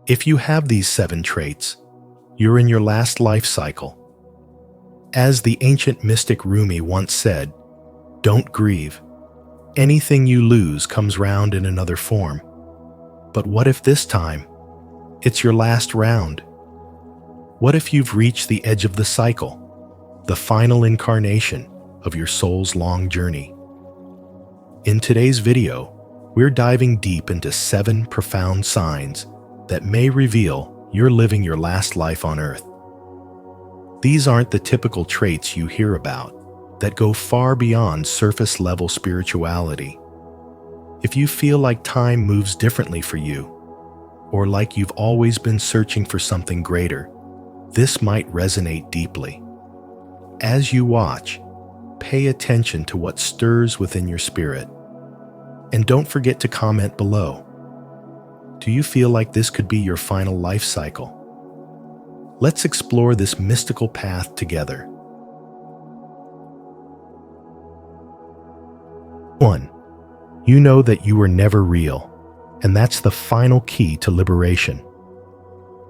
If you have these 7 traits, you're in your last life cycle. As the ancient mystic Rumi once said, "Don't grieve. Anything you lose comes round in another form." But what if this time, it's your last round? What if you've reached the edge of the cycle, the final incarnation of your soul's long journey? In today's video, we're diving deep into 7 profound signs that may reveal you're living your last life on Earth. These aren't the typical traits you hear about that go far beyond surface-level spirituality. If you feel like time moves differently for you, or like you've always been searching for something greater, this might resonate deeply. As you watch, pay attention to what stirs within your spirit. And don't forget to comment below. Do you feel like this could be your final life cycle? Let's explore this mystical path together. 1. You know that you were never real, and that's the final key to liberation.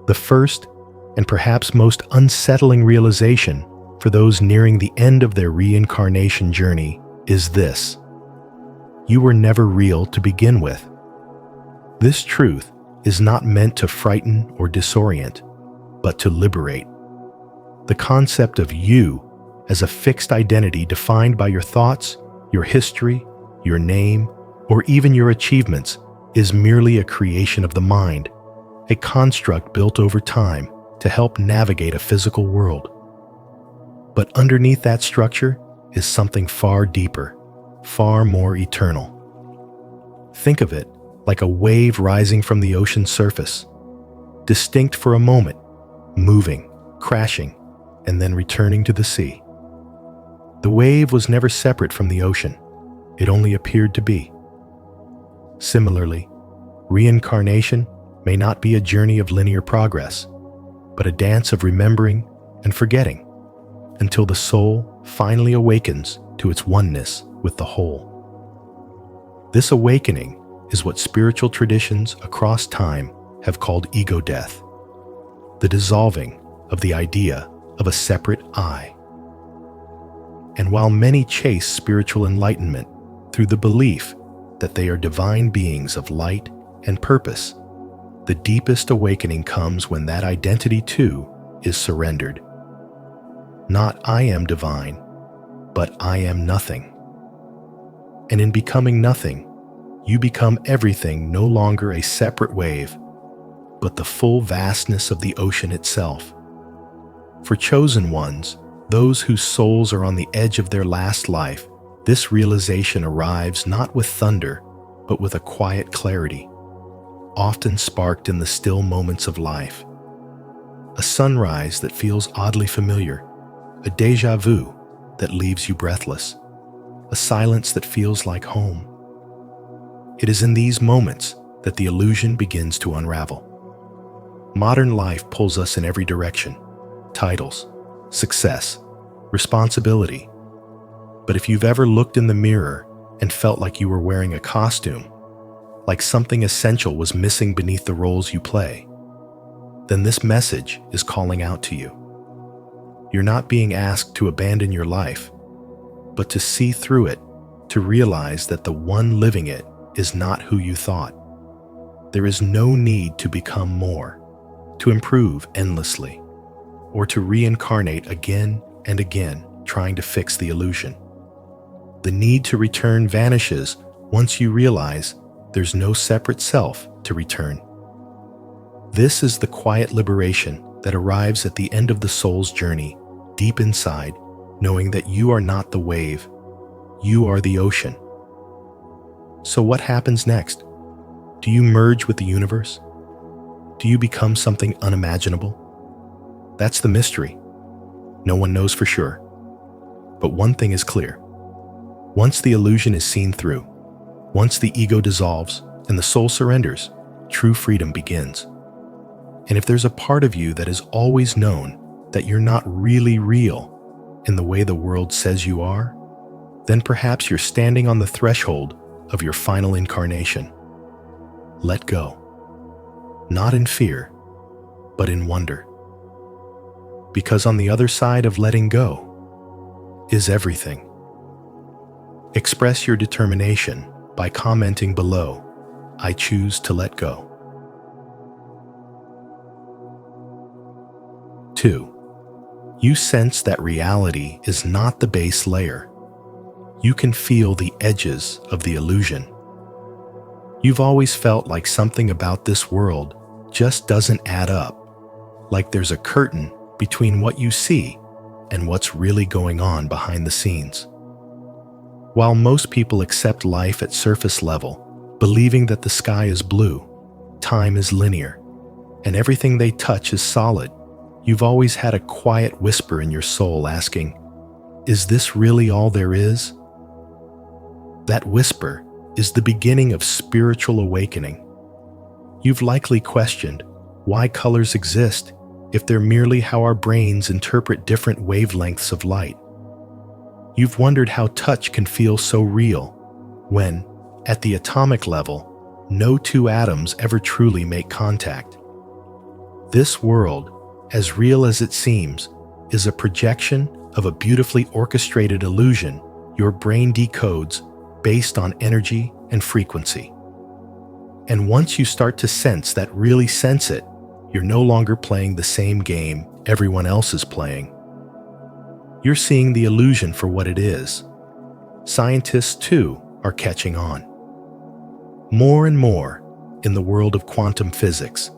The first, and perhaps most unsettling realization for those nearing the end of their reincarnation journey is this: you were never real to begin with. This truth is not meant to frighten or disorient, but to liberate. The concept of you as a fixed identity defined by your thoughts, your history, your name, or even your achievements is merely a creation of the mind, a construct built over time to help navigate a physical world. But underneath that structure is something far deeper, far more eternal. Think of it like a wave rising from the ocean's surface, distinct for a moment, moving, crashing, and then returning to the sea. The wave was never separate from the ocean. It only appeared to be. Similarly, reincarnation may not be a journey of linear progress, but a dance of remembering and forgetting until the soul finally awakens to its oneness with the whole. This awakening is what spiritual traditions across time have called ego death, the dissolving of the idea of a separate I. And while many chase spiritual enlightenment through the belief that they are divine beings of light and purpose, the deepest awakening comes when that identity too is surrendered. Not "I am divine," but "I am nothing." And in becoming nothing, you become everything, no longer a separate wave, but the full vastness of the ocean itself. For chosen ones, those whose souls are on the edge of their last life, this realization arrives not with thunder, but with a quiet clarity, often sparked in the still moments of life. A sunrise that feels oddly familiar, a deja vu that leaves you breathless, a silence that feels like home. It is in these moments that the illusion begins to unravel. Modern life pulls us in every direction: titles, success, responsibility. But if you've ever looked in the mirror and felt like you were wearing a costume, like something essential was missing beneath the roles you play, then this message is calling out to you. You're not being asked to abandon your life, but to see through it, to realize that the one living it is not who you thought. There is no need to become more, to improve endlessly, or to reincarnate again and again, trying to fix the illusion. The need to return vanishes once you realize there's no separate self to return. This is the quiet liberation that arrives at the end of the soul's journey, deep inside, knowing that you are not the wave, you are the ocean. So what happens next? Do you merge with the universe? Do you become something unimaginable? That's the mystery. No one knows for sure. But one thing is clear. Once the illusion is seen through, once the ego dissolves and the soul surrenders, true freedom begins. And if there's a part of you that has always known that you're not really real in the way the world says you are, then perhaps you're standing on the threshold of your final incarnation. Let go. not in fear, but in wonder. Because on the other side of letting go is everything. Express your determination by commenting below, "I choose to let go." 2. You sense that reality is not the base layer. You can feel the edges of the illusion. You've always felt like something about this world just doesn't add up, like there's a curtain between what you see and what's really going on behind the scenes. While most people accept life at surface level, believing that the sky is blue, time is linear, and everything they touch is solid, you've always had a quiet whisper in your soul asking, "Is this really all there is?" That whisper is the beginning of spiritual awakening. You've likely questioned why colors exist if they're merely how our brains interpret different wavelengths of light. You've wondered how touch can feel so real when, at the atomic level, no two atoms ever truly make contact. This world, as real as it seems, is a projection of a beautifully orchestrated illusion your brain decodes based on energy and frequency. And once you start to sense that really sense it, you're no longer playing the same game everyone else is playing. You're seeing the illusion for what it is. Scientists, too, are catching on. More and more, in the world of quantum physics,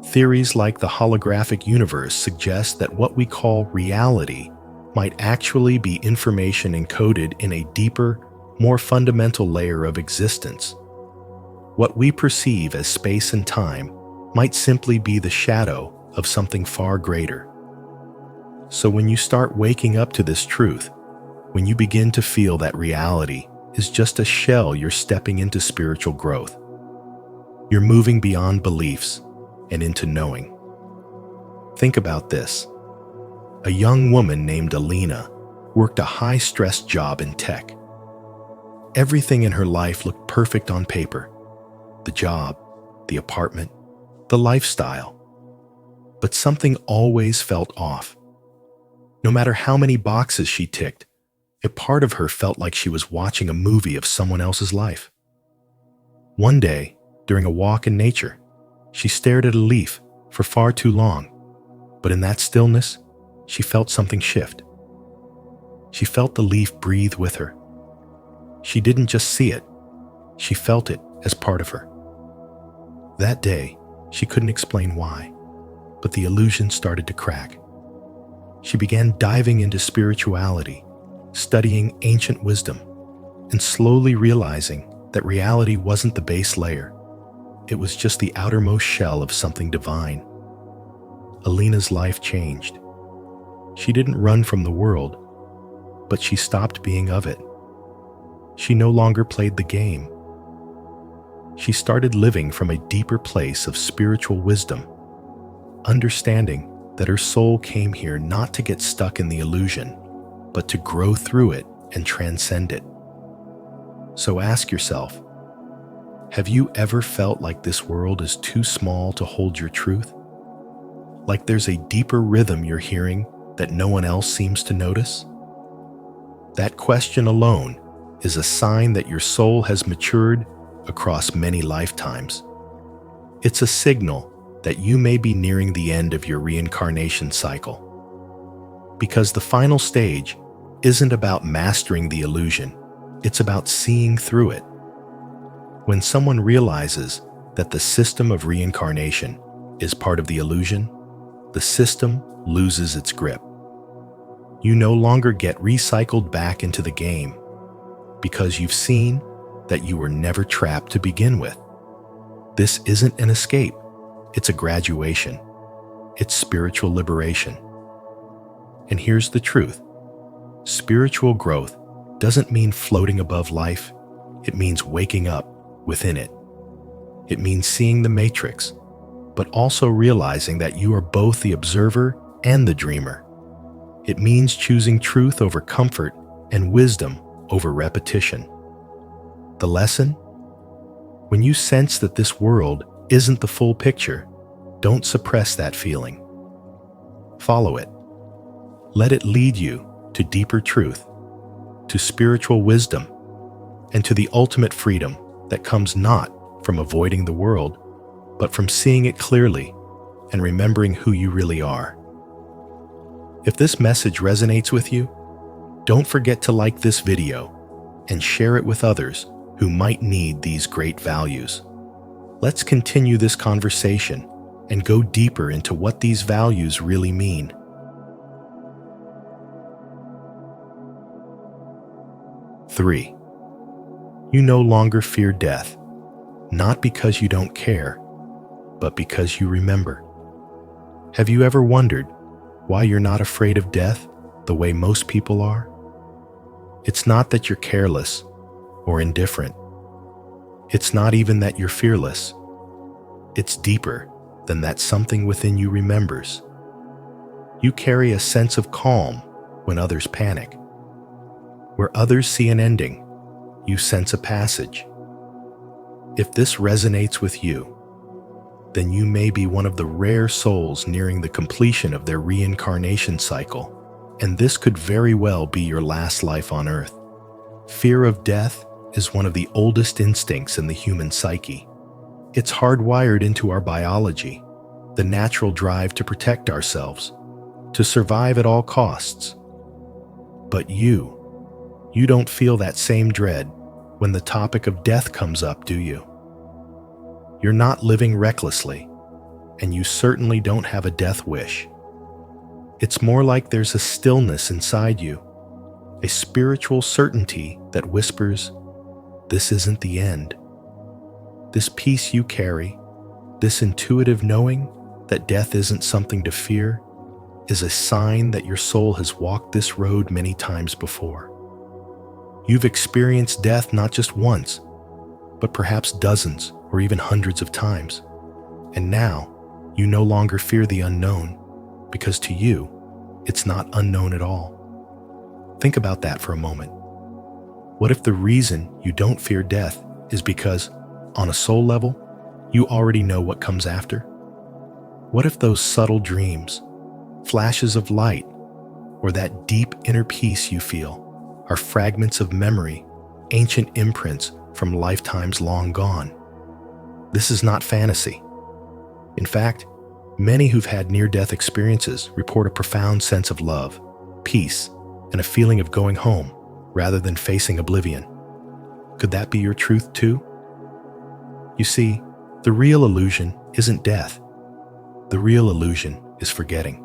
theories like the holographic universe suggest that what we call reality might actually be information encoded in a deeper, more fundamental layer of existence. What we perceive as space and time might simply be the shadow of something far greater. So when you start waking up to this truth, when you begin to feel that reality is just a shell you're stepping into spiritual growth, you're moving beyond beliefs and into knowing. Think about this. A young woman named Alina worked a high-stress job in tech. Everything in her life looked perfect on paper. The job, the apartment, the lifestyle. But something always felt off. No matter how many boxes she ticked, a part of her felt like she was watching a movie of someone else's life. One day, during a walk in nature, she stared at a leaf for far too long, but in that stillness, she felt something shift. She felt the leaf breathe with her. She didn't just see it, she felt it as part of her. That day, she couldn't explain why, but the illusion started to crack. She began diving into spirituality, studying ancient wisdom, and slowly realizing that reality wasn't the base layer. It was just the outermost shell of something divine. Alina's life changed. She didn't run from the world, but she stopped being of it. She no longer played the game. She started living from a deeper place of spiritual wisdom, understanding that her soul came here not to get stuck in the illusion, but to grow through it and transcend it. So ask yourself, have you ever felt like this world is too small to hold your truth? Like there's a deeper rhythm you're hearing that no one else seems to notice? That question alone is a sign that your soul has matured across many lifetimes. It's a signal that you may be nearing the end of your reincarnation cycle. Because the final stage isn't about mastering the illusion, it's about seeing through it. When someone realizes that the system of reincarnation is part of the illusion, the system loses its grip. You no longer get recycled back into the game because you've seen that you were never trapped to begin with. This isn't an escape, it's a graduation. It's spiritual liberation. And here's the truth. Spiritual growth doesn't mean floating above life, it means waking up within it. It means seeing the matrix, but also realizing that you are both the observer and the dreamer. It means choosing truth over comfort and wisdom over repetition. The lesson? When you sense that this world isn't the full picture, don't suppress that feeling. Follow it. Let it lead you to deeper truth, to spiritual wisdom, and to the ultimate freedom that comes not from avoiding the world, but from seeing it clearly and remembering who you really are. If this message resonates with you, don't forget to like this video and share it with others who might need these great values. Let's continue this conversation and go deeper into what these values really mean. 3. You no longer fear death, not because you don't care, but because you remember. Have you ever wondered why you're not afraid of death the way most people are? It's not that you're careless or indifferent. It's not even that you're fearless. It's deeper than that something within you remembers. You carry a sense of calm when others panic. Where others see an ending, you sense a passage. If this resonates with you, then you may be one of the rare souls nearing the completion of their reincarnation cycle, and this could very well be your last life on Earth. Fear of death is one of the oldest instincts in the human psyche. It's hardwired into our biology, the natural drive to protect ourselves, to survive at all costs. But you don't feel that same dread when the topic of death comes up, do you? You're not living recklessly, and you certainly don't have a death wish. It's more like there's a stillness inside you, a spiritual certainty that whispers, this isn't the end. This peace you carry, this intuitive knowing that death isn't something to fear, is a sign that your soul has walked this road many times before. You've experienced death not just once, but perhaps dozens or even hundreds of times. And now, you no longer fear the unknown, because to you, it's not unknown at all. Think about that for a moment. What if the reason you don't fear death is because, on a soul level, you already know what comes after? What if those subtle dreams, flashes of light, or that deep inner peace you feel are fragments of memory, ancient imprints from lifetimes long gone? This is not fantasy. In fact, many who've had near-death experiences report a profound sense of love, peace, and a feeling of going home rather than facing oblivion. Could that be your truth too? You see, the real illusion isn't death. The real illusion is forgetting.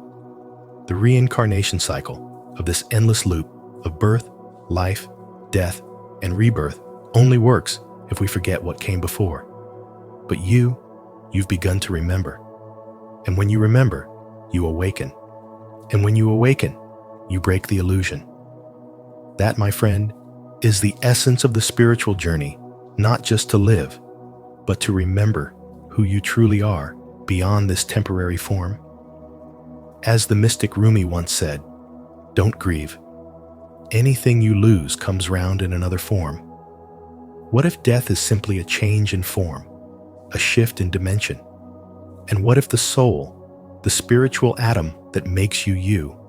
The reincarnation cycle of this endless loop of birth, life, death, and rebirth only works if we forget what came before. But you've begun to remember. And when you remember, you awaken. And when you awaken, you break the illusion. That, my friend, is the essence of the spiritual journey, not just to live, but to remember who you truly are beyond this temporary form. As the mystic Rumi once said, don't grieve. Anything you lose comes round in another form. What if death is simply a change in form, a shift in dimension? And what if the soul, the spiritual atom that makes you you,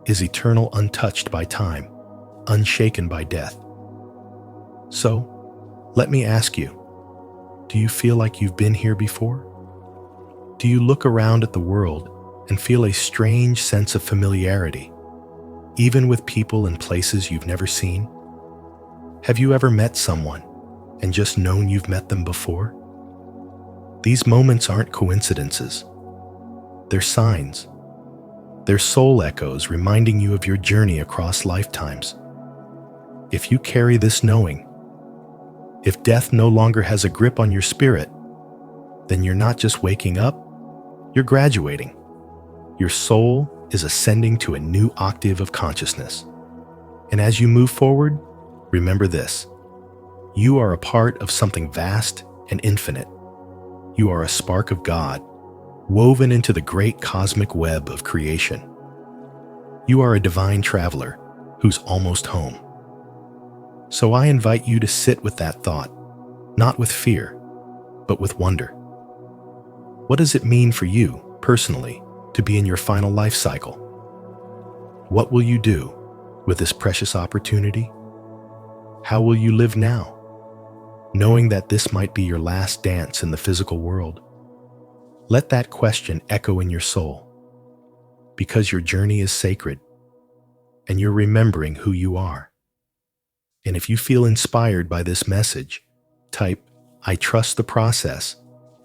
is eternal, untouched by time, unshaken by death? So, let me ask you, do you feel like you've been here before? Do you look around at the world and feel a strange sense of familiarity, even with people and places you've never seen? Have you ever met someone and just known you've met them before? These moments aren't coincidences. They're signs. They're soul echoes reminding you of your journey across lifetimes. If you carry this knowing, if death no longer has a grip on your spirit, then you're not just waking up, you're graduating. Your soul is ascending to a new octave of consciousness. And as you move forward, remember this: you are a part of something vast and infinite. You are a spark of God, woven into the great cosmic web of creation. You are a divine traveler who's almost home. So I invite you to sit with that thought, not with fear, but with wonder. What does it mean for you, personally, to be in your final life cycle? What will you do with this precious opportunity? How will you live now, knowing that this might be your last dance in the physical world? Let that question echo in your soul, because your journey is sacred, and you're remembering who you are. And if you feel inspired by this message, type "I trust the process"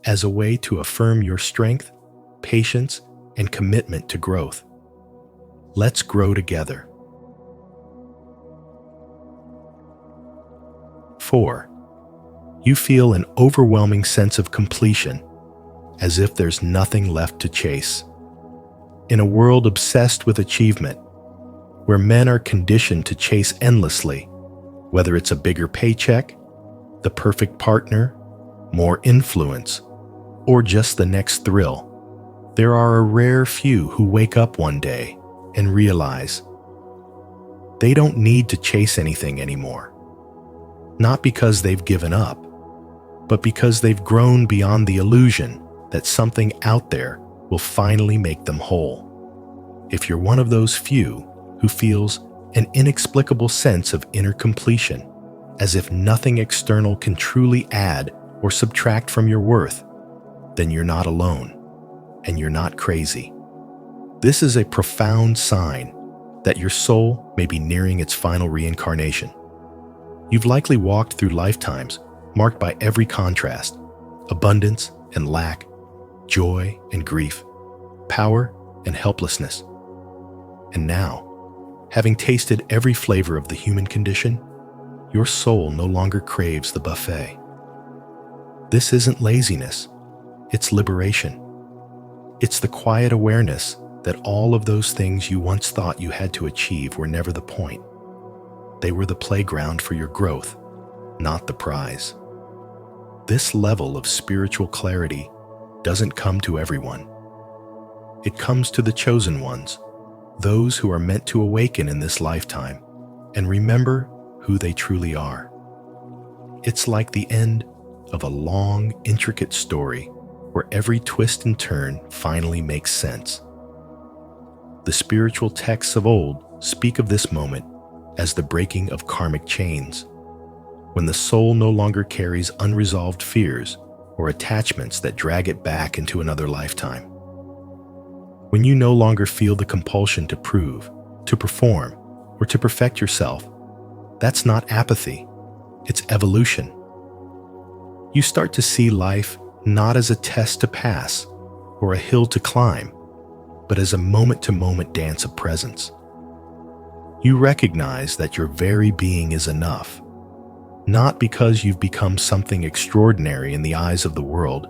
as a way to affirm your strength, patience, and commitment to growth. Let's grow together. 4. You feel an overwhelming sense of completion, as if there's nothing left to chase. In a world obsessed with achievement, where men are conditioned to chase endlessly, whether it's a bigger paycheck, the perfect partner, more influence, or just the next thrill, there are a rare few who wake up one day and realize they don't need to chase anything anymore. Not because they've given up, but because they've grown beyond the illusion that something out there will finally make them whole. If you're one of those few who feels an inexplicable sense of inner completion, as if nothing external can truly add or subtract from your worth, then you're not alone, and you're not crazy. This is a profound sign that your soul may be nearing its final reincarnation. You've likely walked through lifetimes marked by every contrast: abundance and lack, joy and grief, power and helplessness. And now, having tasted every flavor of the human condition, your soul no longer craves the buffet. This isn't laziness, it's liberation. It's the quiet awareness that all of those things you once thought you had to achieve were never the point. They were the playground for your growth, not the prize. This level of spiritual clarity doesn't come to everyone. It comes to the chosen ones, those who are meant to awaken in this lifetime and remember who they truly are. It's like the end of a long, intricate story where every twist and turn finally makes sense. The spiritual texts of old speak of this moment as the breaking of karmic chains, when the soul no longer carries unresolved fears or attachments that drag it back into another lifetime. When you no longer feel the compulsion to prove, to perform, or to perfect yourself, that's not apathy, it's evolution. You start to see life not as a test to pass or a hill to climb, but as a moment-to-moment dance of presence. You recognize that your very being is enough, not because you've become something extraordinary in the eyes of the world,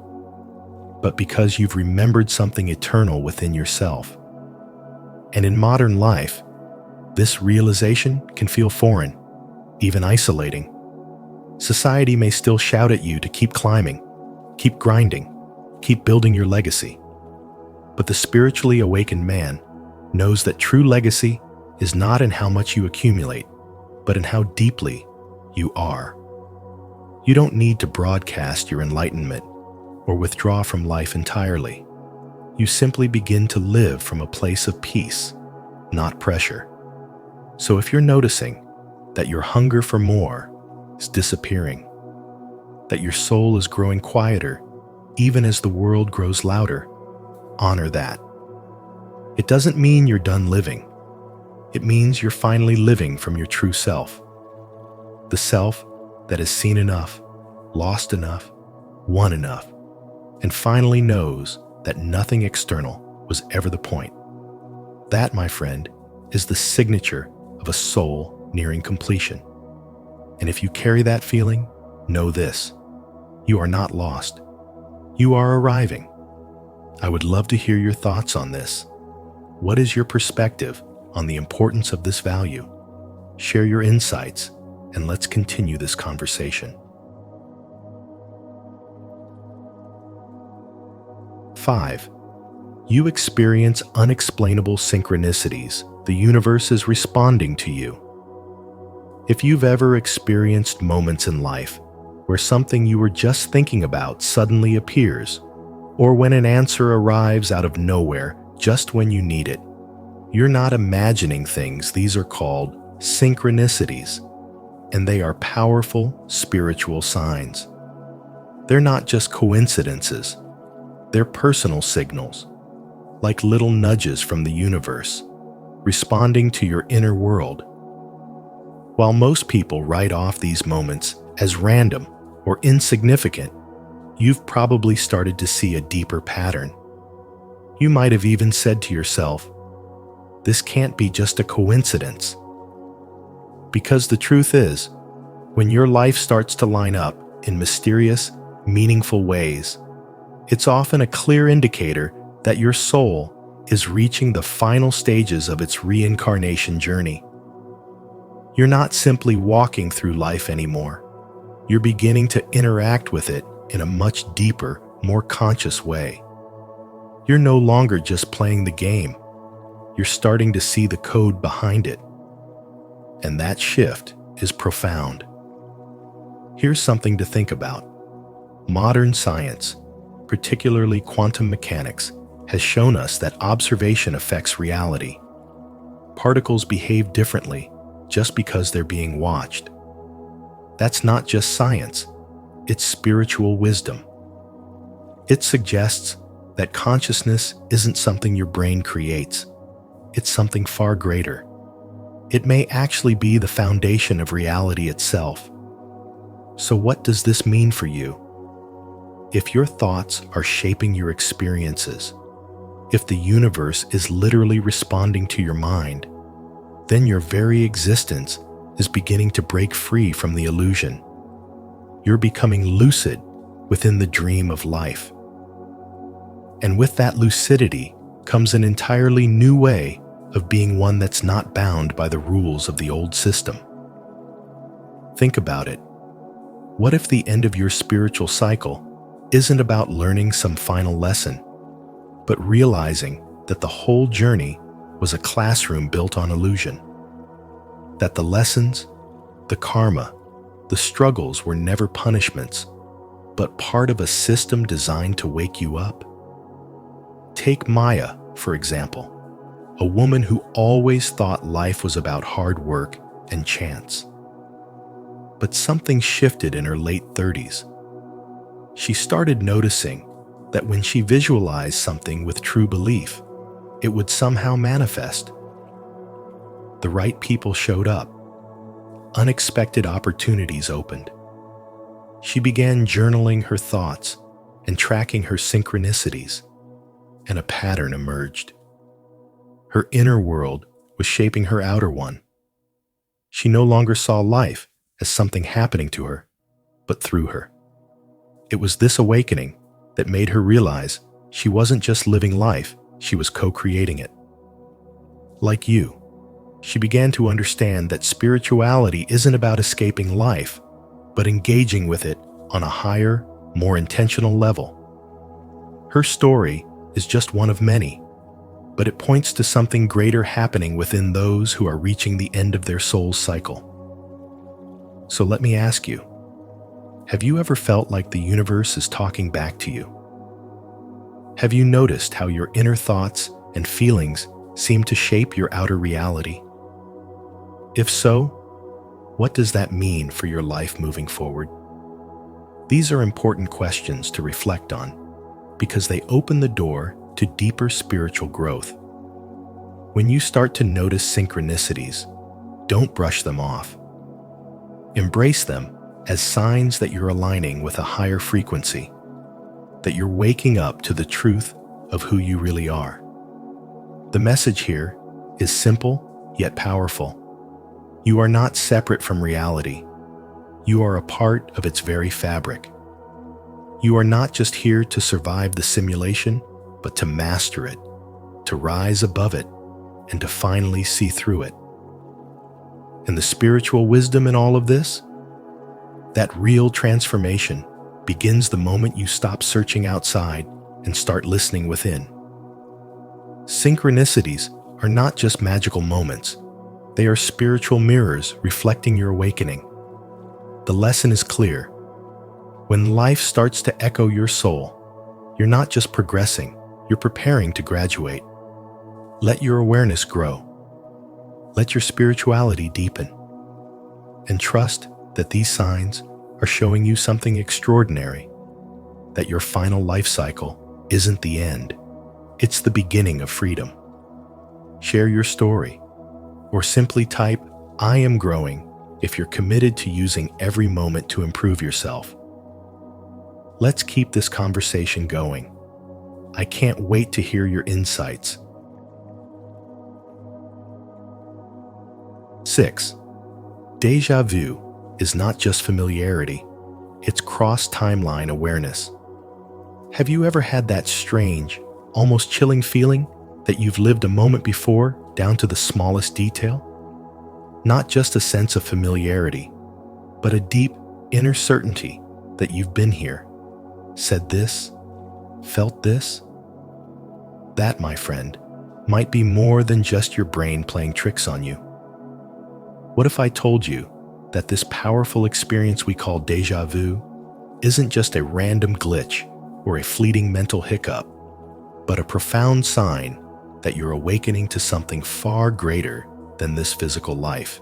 but because you've remembered something eternal within yourself. And in modern life, this realization can feel foreign, even isolating. Society may still shout at you to keep climbing, keep grinding, keep building your legacy. But the spiritually awakened man knows that true legacy is not in how much you accumulate, but in how deeply you are. You don't need to broadcast your enlightenment or withdraw from life entirely. You simply begin to live from a place of peace, not pressure. So if you're noticing that your hunger for more is disappearing, that your soul is growing quieter even as the world grows louder, honor that. It doesn't mean you're done living. It means you're finally living from your true self. The self that has seen enough, lost enough, won enough, and finally knows that nothing external was ever the point. That, my friend, is the signature of a soul nearing completion. And if you carry that feeling, know this: you are not lost. You are arriving. I would love to hear your thoughts on this. What is your perspective on the importance of this value? Share your insights, and let's continue this conversation. 5. You experience unexplainable synchronicities. The universe is responding to you. If you've ever experienced moments in life where something you were just thinking about suddenly appears, or when an answer arrives out of nowhere just when you need it. You're not imagining things. These are called synchronicities, and they are powerful spiritual signs. They're not just coincidences. They're personal signals, like little nudges from the universe, responding to your inner world. While most people write off these moments as random or insignificant, you've probably started to see a deeper pattern. You might have even said to yourself, "This can't be just a coincidence." Because the truth is, when your life starts to line up in mysterious, meaningful ways, it's often a clear indicator that your soul is reaching the final stages of its reincarnation journey. You're not simply walking through life anymore. You're beginning to interact with it in a much deeper, more conscious way. You're no longer just playing the game. You're starting to see the code behind it. And that shift is profound. Here's something to think about. Modern science, particularly quantum mechanics, has shown us that observation affects reality. Particles behave differently just because they're being watched. That's not just science, it's spiritual wisdom. It suggests that consciousness isn't something your brain creates. It's something far greater. It may actually be the foundation of reality itself. So what does this mean for you? If your thoughts are shaping your experiences, if the universe is literally responding to your mind, then your very existence is beginning to break free from the illusion. You're becoming lucid within the dream of life. And with that lucidity comes an entirely new way of being, one that's not bound by the rules of the old system. Think about it. What if the end of your spiritual cycle isn't about learning some final lesson, but realizing that the whole journey was a classroom built on illusion? That the lessons, the karma, the struggles were never punishments, but part of a system designed to wake you up? Take Maya, for example, a woman who always thought life was about hard work and chance. But something shifted in her late 30s. She started noticing that when she visualized something with true belief, it would somehow manifest. The right people showed up. Unexpected opportunities opened. She began journaling her thoughts and tracking her synchronicities, and a pattern emerged. Her inner world was shaping her outer one. She no longer saw life as something happening to her, but through her. It was this awakening that made her realize she wasn't just living life, she was co-creating it. Like you, she began to understand that spirituality isn't about escaping life, but engaging with it on a higher, more intentional level. Her story is just one of many, but it points to something greater happening within those who are reaching the end of their soul's cycle. So let me ask you, have you ever felt like the universe is talking back to you? Have you noticed how your inner thoughts and feelings seem to shape your outer reality? If so, what does that mean for your life moving forward? These are important questions to reflect on because they open the door to deeper spiritual growth. When you start to notice synchronicities, don't brush them off. Embrace them as signs that you're aligning with a higher frequency, that you're waking up to the truth of who you really are. The message here is simple yet powerful. You are not separate from reality. You are a part of its very fabric. You are not just here to survive the simulation, but to master it, to rise above it, and to finally see through it. And the spiritual wisdom in all of this? That real transformation begins the moment you stop searching outside and start listening within. Synchronicities are not just magical moments. They are spiritual mirrors reflecting your awakening. The lesson is clear. When life starts to echo your soul, You're not just progressing, you're preparing to graduate. Let your awareness grow. Let your spirituality deepen. And trust that these signs are showing you something extraordinary, that your final life cycle isn't the end, it's the beginning of freedom. Share your story, or simply type, "I am growing," if you're committed to using every moment to improve yourself. Let's keep this conversation going. I can't wait to hear your insights. 6. Deja vu is not just familiarity, it's cross-timeline awareness. Have you ever had that strange, almost chilling feeling that you've lived a moment before down to the smallest detail? Not just a sense of familiarity, but a deep inner certainty that you've been here, said this, felt this. That, my friend, might be more than just your brain playing tricks on you. What if I told you that this powerful experience we call deja vu isn't just a random glitch or a fleeting mental hiccup, but a profound sign that you're awakening to something far greater than this physical life?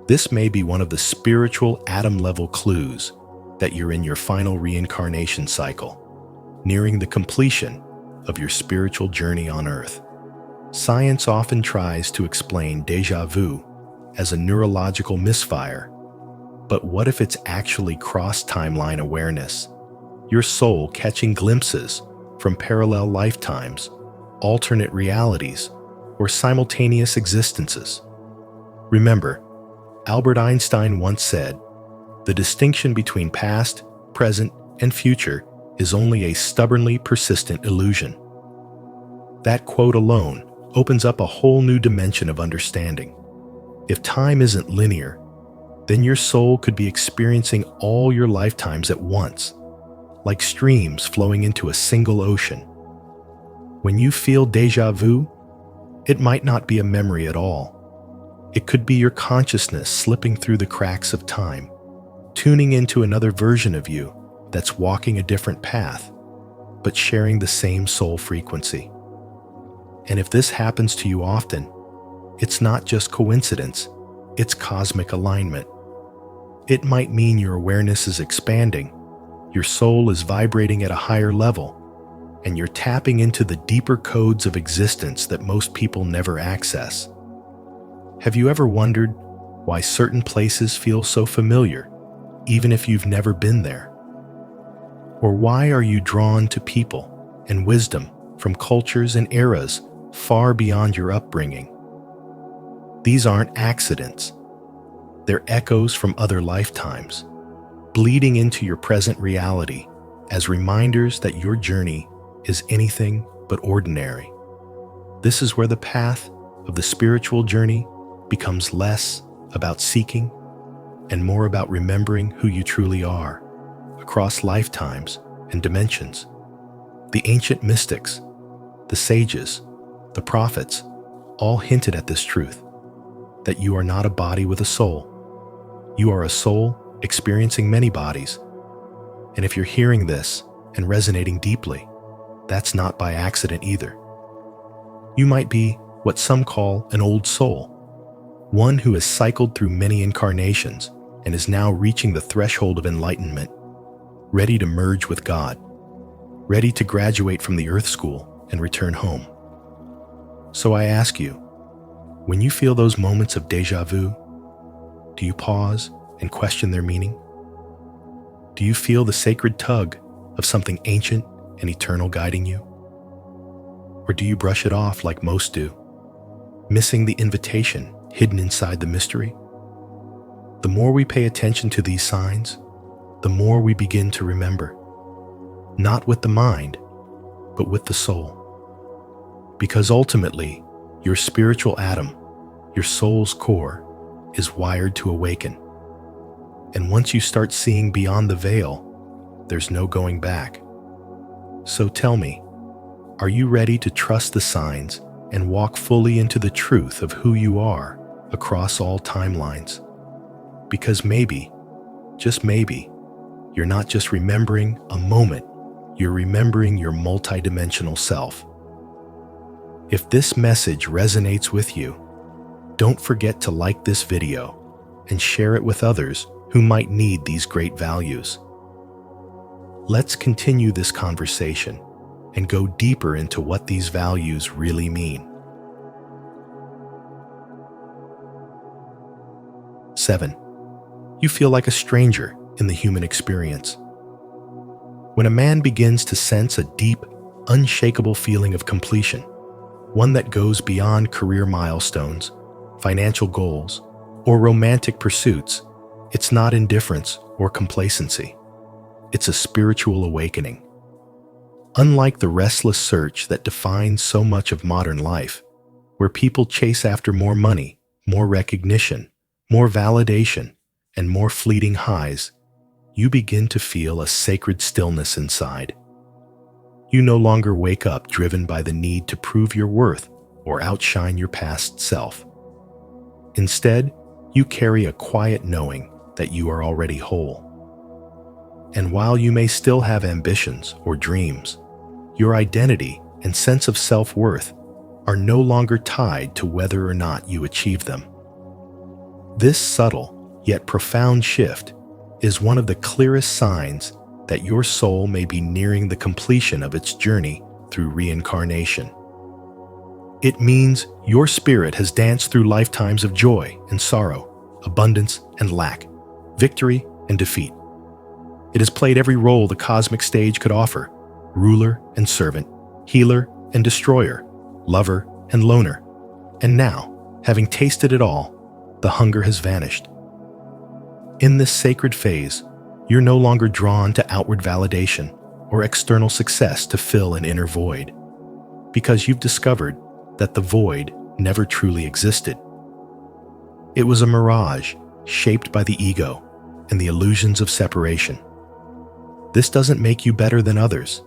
This may be one of the spiritual atom-level clues that you're in your final reincarnation cycle, nearing the completion of your spiritual journey on Earth. Science often tries to explain deja vu as a neurological misfire, but what if it's actually cross-timeline awareness? Your soul catching glimpses from parallel lifetimes, alternate realities, or simultaneous existences. Remember, Albert Einstein once said, "The distinction between past, present, and future is only a stubbornly persistent illusion." That quote alone opens up a whole new dimension of understanding. If time isn't linear, then your soul could be experiencing all your lifetimes at once, like streams flowing into a single ocean. When you feel deja vu, it might not be a memory at all. It could be your consciousness slipping through the cracks of time, tuning into another version of you that's walking a different path, but sharing the same soul frequency. And if this happens to you often, it's not just coincidence, it's cosmic alignment. It might mean your awareness is expanding, your soul is vibrating at a higher level, and you're tapping into the deeper codes of existence that most people never access. Have you ever wondered why certain places feel so familiar, even if you've never been there? Or why are you drawn to people and wisdom from cultures and eras far beyond your upbringing? These aren't accidents. They're echoes from other lifetimes, bleeding into your present reality as reminders that your journey is anything but ordinary. This is where the path of the spiritual journey becomes less about seeking and more about remembering who you truly are across lifetimes and dimensions. The ancient mystics, the sages, the prophets all hinted at this truth, that you are not a body with a soul. You are a soul experiencing many bodies. And if you're hearing this and resonating deeply, that's not by accident either. You might be what some call an old soul, one who has cycled through many incarnations and is now reaching the threshold of enlightenment, ready to merge with God, ready to graduate from the earth school and return home. So I ask you, when you feel those moments of deja vu, do you pause and question their meaning? Do you feel the sacred tug of something ancient and eternal guiding you? Or do you brush it off like most do, missing the invitation hidden inside the mystery? The more we pay attention to these signs, the more we begin to remember, not with the mind, but with the soul. Because ultimately, your spiritual atom, your soul's core, is wired to awaken. And once you start seeing beyond the veil, there's no going back. So tell me, are you ready to trust the signs and walk fully into the truth of who you are across all timelines? Because maybe, just maybe, you're not just remembering a moment, you're remembering your multidimensional self. If this message resonates with you, don't forget to like this video and share it with others who might need these great values. Let's continue this conversation and go deeper into what these values really mean. 7. You feel like a stranger in the human experience. When a man begins to sense a deep, unshakable feeling of completion, one that goes beyond career milestones, financial goals, or romantic pursuits, it's not indifference or complacency. It's a spiritual awakening. Unlike the restless search that defines so much of modern life, where people chase after more money, more recognition, more validation, and more fleeting highs, you begin to feel a sacred stillness inside. You no longer wake up driven by the need to prove your worth or outshine your past self. Instead, you carry a quiet knowing that you are already whole. And while you may still have ambitions or dreams, your identity and sense of self-worth are no longer tied to whether or not you achieve them. This subtle yet profound shift is one of the clearest signs that your soul may be nearing the completion of its journey through reincarnation. It means your spirit has danced through lifetimes of joy and sorrow, abundance and lack, victory and defeat. It has played every role the cosmic stage could offer: ruler and servant, healer and destroyer, lover and loner. And now, having tasted it all, the hunger has vanished. In this sacred phase, you're no longer drawn to outward validation or external success to fill an inner void, because you've discovered that the void never truly existed. It was a mirage shaped by the ego and the illusions of separation. This doesn't make you better than others.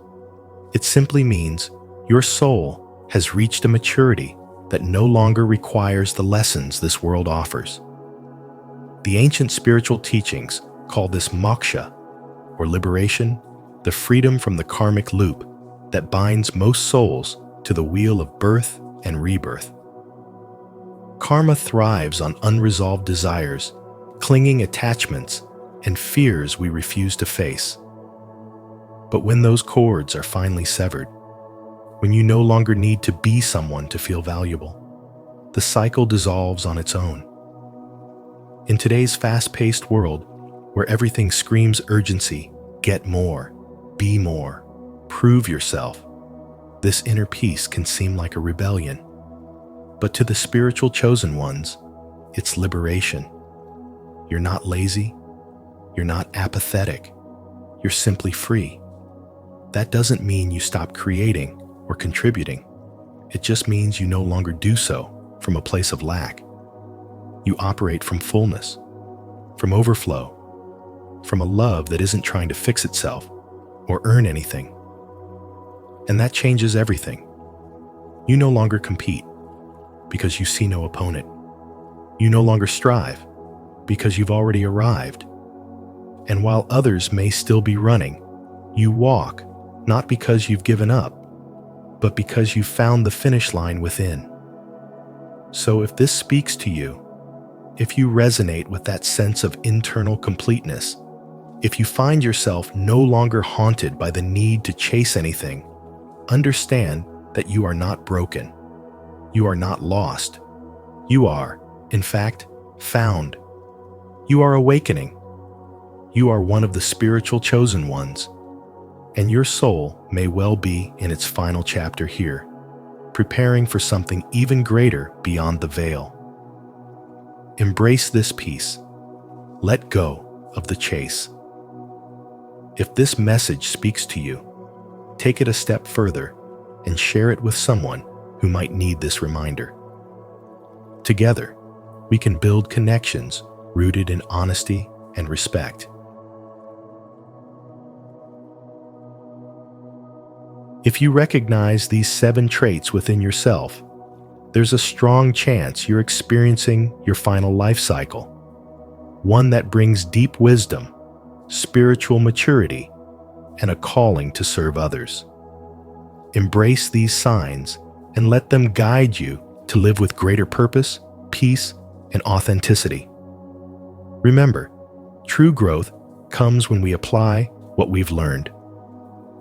It simply means your soul has reached a maturity that no longer requires the lessons this world offers. The ancient spiritual teachings call this moksha, or liberation, the freedom from the karmic loop that binds most souls to the wheel of birth and rebirth. Karma thrives on unresolved desires, clinging attachments, and fears we refuse to face. But when those cords are finally severed, when you no longer need to be someone to feel valuable, the cycle dissolves on its own. In today's fast-paced world, where everything screams urgency, get more, be more, prove yourself, this inner peace can seem like a rebellion. But to the spiritual chosen ones, it's liberation. You're not lazy, you're not apathetic, you're simply free. That doesn't mean you stop creating or contributing. It just means you no longer do so from a place of lack. You operate from fullness, from overflow, from a love that isn't trying to fix itself or earn anything. And that changes everything. You no longer compete because you see no opponent. You no longer strive because you've already arrived. And while others may still be running, you walk not because you've given up, but because you've found the finish line within. So if this speaks to you, if you resonate with that sense of internal completeness, if you find yourself no longer haunted by the need to chase anything, understand that you are not broken. You are not lost. You are, in fact, found. You are awakening. You are one of the spiritual chosen ones, and your soul may well be in its final chapter here, preparing for something even greater beyond the veil. Embrace this peace. Let go of the chase. If this message speaks to you, take it a step further and share it with someone who might need this reminder. Together, we can build connections rooted in honesty and respect. If you recognize these 7 traits within yourself, there's a strong chance you're experiencing your final life cycle, one that brings deep wisdom, spiritual maturity, and a calling to serve others. Embrace these signs and let them guide you to live with greater purpose, peace, and authenticity. Remember, true growth comes when we apply what we've learned.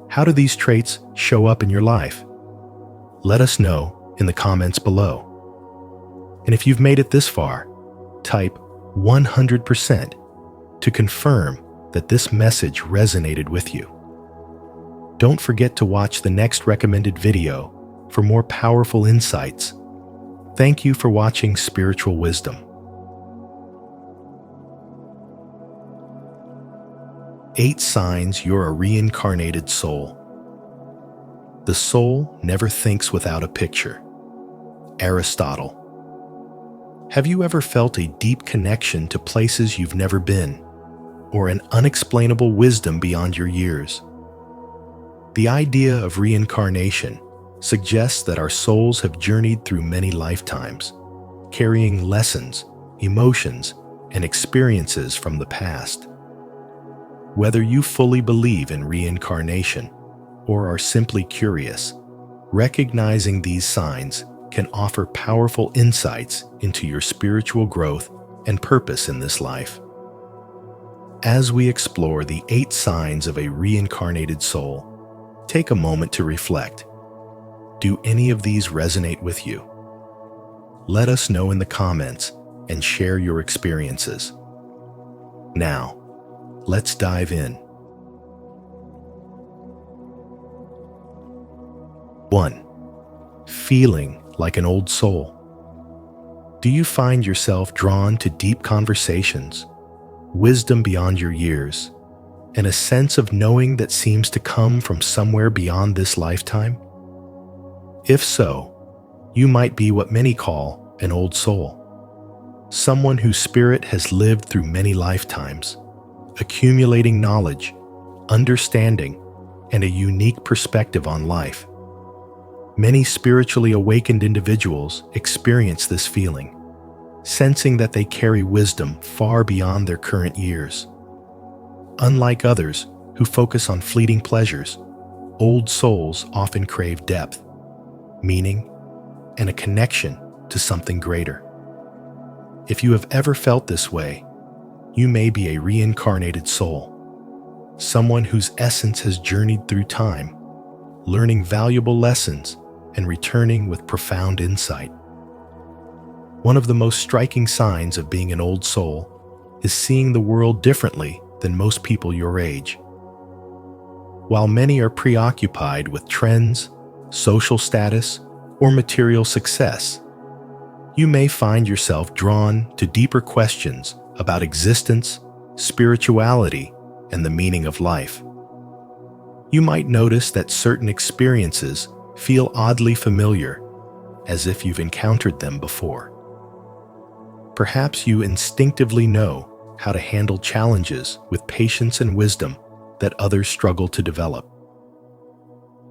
How do these traits show up in your life? Let us know in the comments below. And if you've made it this far, type 100% to confirm that this message resonated with you. Don't forget to watch the next recommended video for more powerful insights. Thank you for watching Spiritual Wisdom. 8 signs you're a reincarnated soul. The soul never thinks without a picture. Aristotle. Have you ever felt a deep connection to places you've never been, or an unexplainable wisdom beyond your years? The idea of reincarnation suggests that our souls have journeyed through many lifetimes, carrying lessons, emotions, and experiences from the past. Whether you fully believe in reincarnation or are simply curious, recognizing these signs can offer powerful insights into your spiritual growth and purpose in this life. As we explore the 8 signs of a reincarnated soul, take a moment to reflect. Do any of these resonate with you? Let us know in the comments and share your experiences. Now, let's dive in. 1. Feeling like an old soul. Do you find yourself drawn to deep conversations, wisdom beyond your years, and a sense of knowing that seems to come from somewhere beyond this lifetime? If so, you might be what many call an old soul, someone whose spirit has lived through many lifetimes, accumulating knowledge, understanding, and a unique perspective on life. Many spiritually awakened individuals experience this feeling, sensing that they carry wisdom far beyond their current years. Unlike others who focus on fleeting pleasures, old souls often crave depth, meaning, and a connection to something greater. If you have ever felt this way, you may be a reincarnated soul, someone whose essence has journeyed through time, learning valuable lessons and returning with profound insight. One of the most striking signs of being an old soul is seeing the world differently than most people your age. While many are preoccupied with trends, social status, or material success, you may find yourself drawn to deeper questions about existence, spirituality, and the meaning of life. You might notice that certain experiences feel oddly familiar, as if you've encountered them before. Perhaps you instinctively know how to handle challenges with patience and wisdom that others struggle to develop.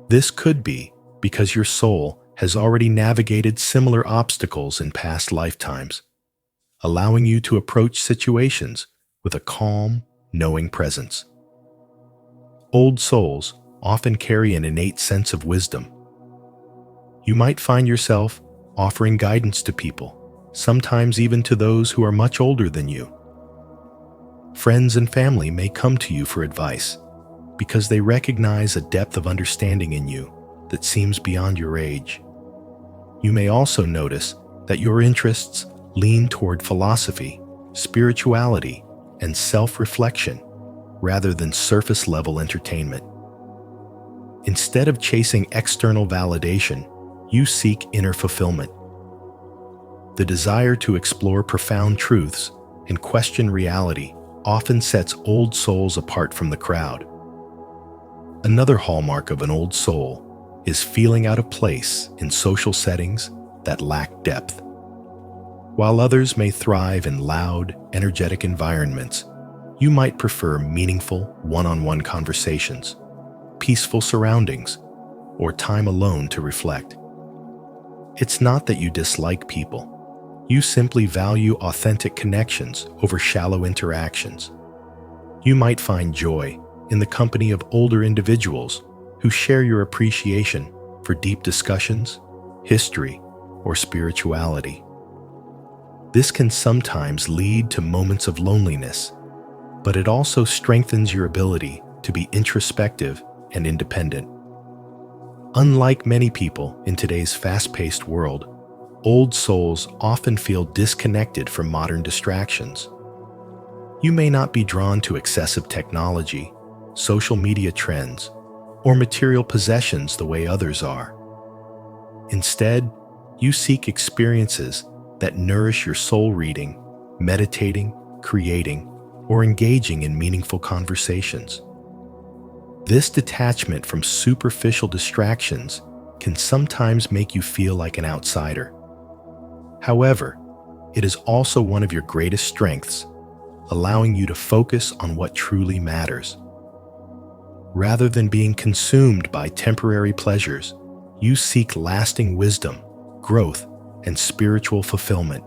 This could be because your soul has already navigated similar obstacles in past lifetimes, allowing you to approach situations with a calm, knowing presence. Old souls often carry an innate sense of wisdom. You might find yourself offering guidance to people, sometimes even to those who are much older than you. Friends and family may come to you for advice because they recognize a depth of understanding in you that seems beyond your age. You may also notice that your interests lean toward philosophy, spirituality, and self-reflection rather than surface-level entertainment. Instead of chasing external validation, you seek inner fulfillment. The desire to explore profound truths and question reality often sets old souls apart from the crowd. Another hallmark of an old soul is feeling out of place in social settings that lack depth. While others may thrive in loud, energetic environments, you might prefer meaningful, one-on-one conversations, peaceful surroundings, or time alone to reflect. It's not that you dislike people. You simply value authentic connections over shallow interactions. You might find joy in the company of older individuals who share your appreciation for deep discussions, history, or spirituality. This can sometimes lead to moments of loneliness, but it also strengthens your ability to be introspective and independent. Unlike many people in today's fast-paced world, old souls often feel disconnected from modern distractions. You may not be drawn to excessive technology, social media trends, or material possessions the way others are. Instead, you seek experiences that nourish your soul, reading, meditating, creating, or engaging in meaningful conversations. This detachment from superficial distractions can sometimes make you feel like an outsider. However, it is also one of your greatest strengths, allowing you to focus on what truly matters. Rather than being consumed by temporary pleasures, you seek lasting wisdom, growth, and spiritual fulfillment.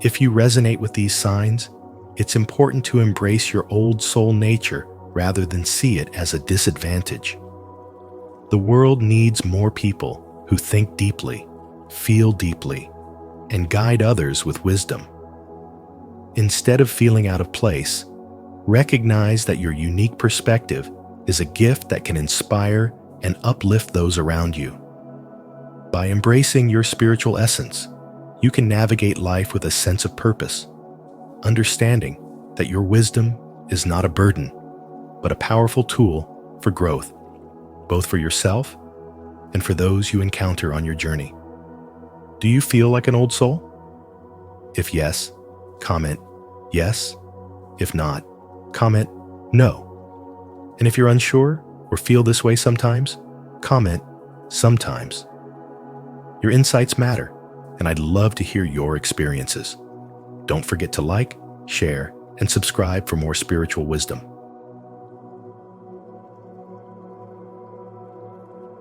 If you resonate with these signs, it's important to embrace your old soul nature rather than see it as a disadvantage. The world needs more people who think deeply, feel deeply, and guide others with wisdom. Instead of feeling out of place, recognize that your unique perspective is a gift that can inspire and uplift those around you. By embracing your spiritual essence, you can navigate life with a sense of purpose, understanding that your wisdom is not a burden, but a powerful tool for growth, both for yourself and for those you encounter on your journey. Do you feel like an old soul? If yes, comment yes. If not, comment no. And if you're unsure or feel this way sometimes, comment sometimes. Your insights matter, and I'd love to hear your experiences. Don't forget to like, share, and subscribe for more spiritual wisdom.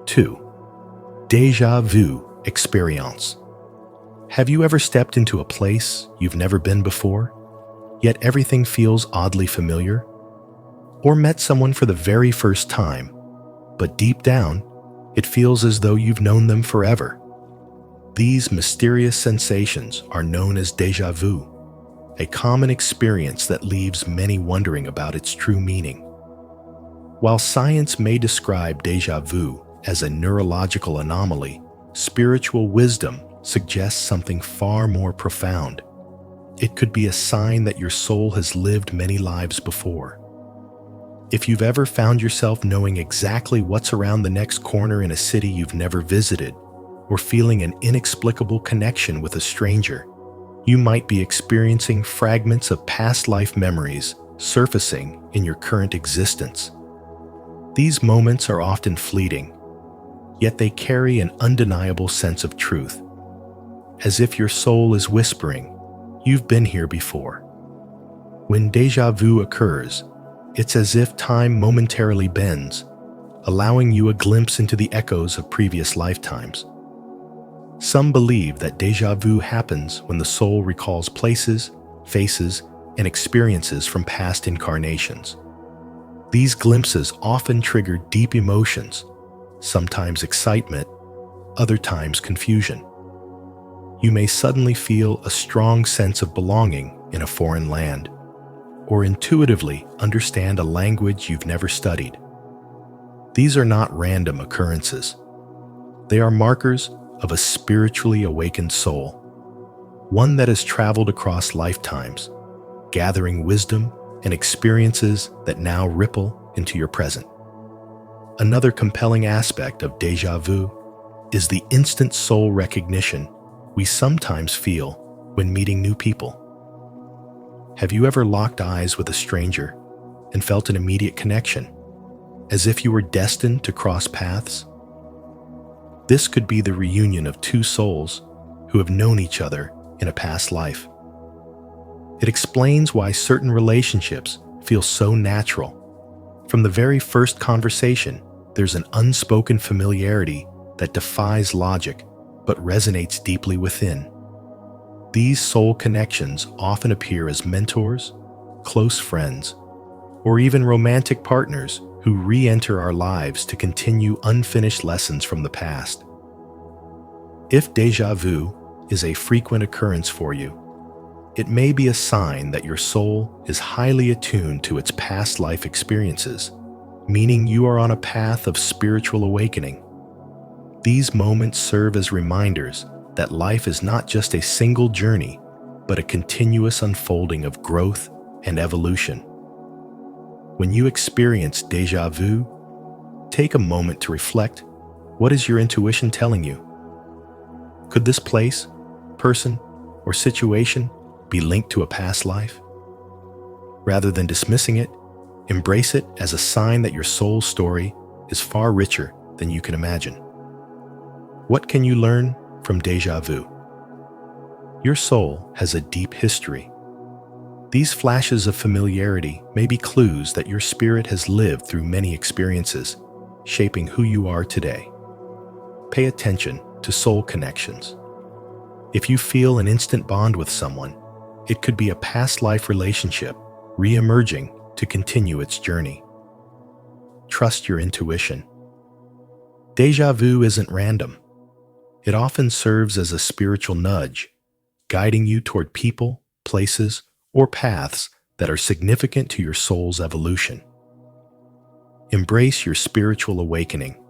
2. Deja Vu experience. Have you ever stepped into a place you've never been before, yet everything feels oddly familiar? Or met someone for the very first time, but deep down, it feels as though you've known them forever? These mysterious sensations are known as deja vu, a common experience that leaves many wondering about its true meaning. While science may describe deja vu as a neurological anomaly, spiritual wisdom suggests something far more profound. It could be a sign that your soul has lived many lives before. If you've ever found yourself knowing exactly what's around the next corner in a city you've never visited, or feeling an inexplicable connection with a stranger, you might be experiencing fragments of past life memories surfacing in your current existence. These moments are often fleeting, yet they carry an undeniable sense of truth. As if your soul is whispering, "You've been here before." When deja vu occurs, it's as if time momentarily bends, allowing you a glimpse into the echoes of previous lifetimes. Some believe that deja vu happens when the soul recalls places, faces, and experiences from past incarnations. These glimpses often trigger deep emotions, sometimes excitement, other times confusion. You may suddenly feel a strong sense of belonging in a foreign land, or intuitively understand a language you've never studied. These are not random occurrences. They are markers of a spiritually awakened soul, one that has traveled across lifetimes, gathering wisdom and experiences that now ripple into your present. Another compelling aspect of deja vu is the instant soul recognition we sometimes feel when meeting new people. Have you ever locked eyes with a stranger and felt an immediate connection, as if you were destined to cross paths? This could be the reunion of two souls who have known each other in a past life. It explains why certain relationships feel so natural. From the very first conversation, there's an unspoken familiarity that defies logic but resonates deeply within. These soul connections often appear as mentors, close friends, or even romantic partners who re-enter our lives to continue unfinished lessons from the past. If déjà vu is a frequent occurrence for you, it may be a sign that your soul is highly attuned to its past life experiences, meaning you are on a path of spiritual awakening. These moments serve as reminders that life is not just a single journey, but a continuous unfolding of growth and evolution. When you experience déjà vu, take a moment to reflect. What is your intuition telling you? Could this place, person, or situation be linked to a past life? Rather than dismissing it, embrace it as a sign that your soul's story is far richer than you can imagine. What can you learn from déjà vu? Your soul has a deep history. These flashes of familiarity may be clues that your spirit has lived through many experiences, shaping who you are today. Pay attention to soul connections. If you feel an instant bond with someone, it could be a past life relationship re-emerging to continue its journey. Trust your intuition. Déjà vu isn't random. It often serves as a spiritual nudge, guiding you toward people, places, or paths that are significant to your soul's evolution. Embrace your spiritual awakening.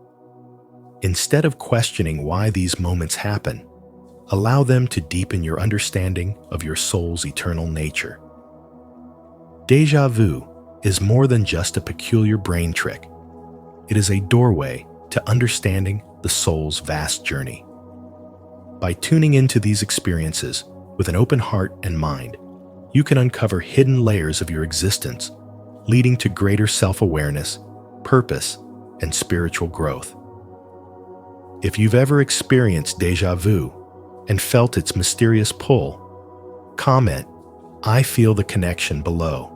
Instead of questioning why these moments happen, allow them to deepen your understanding of your soul's eternal nature. Déjà vu is more than just a peculiar brain trick. It is a doorway to understanding the soul's vast journey. By tuning into these experiences with an open heart and mind, you can uncover hidden layers of your existence, leading to greater self-awareness, purpose, and spiritual growth. If you've ever experienced déjà vu and felt its mysterious pull, comment, "I feel the connection," below.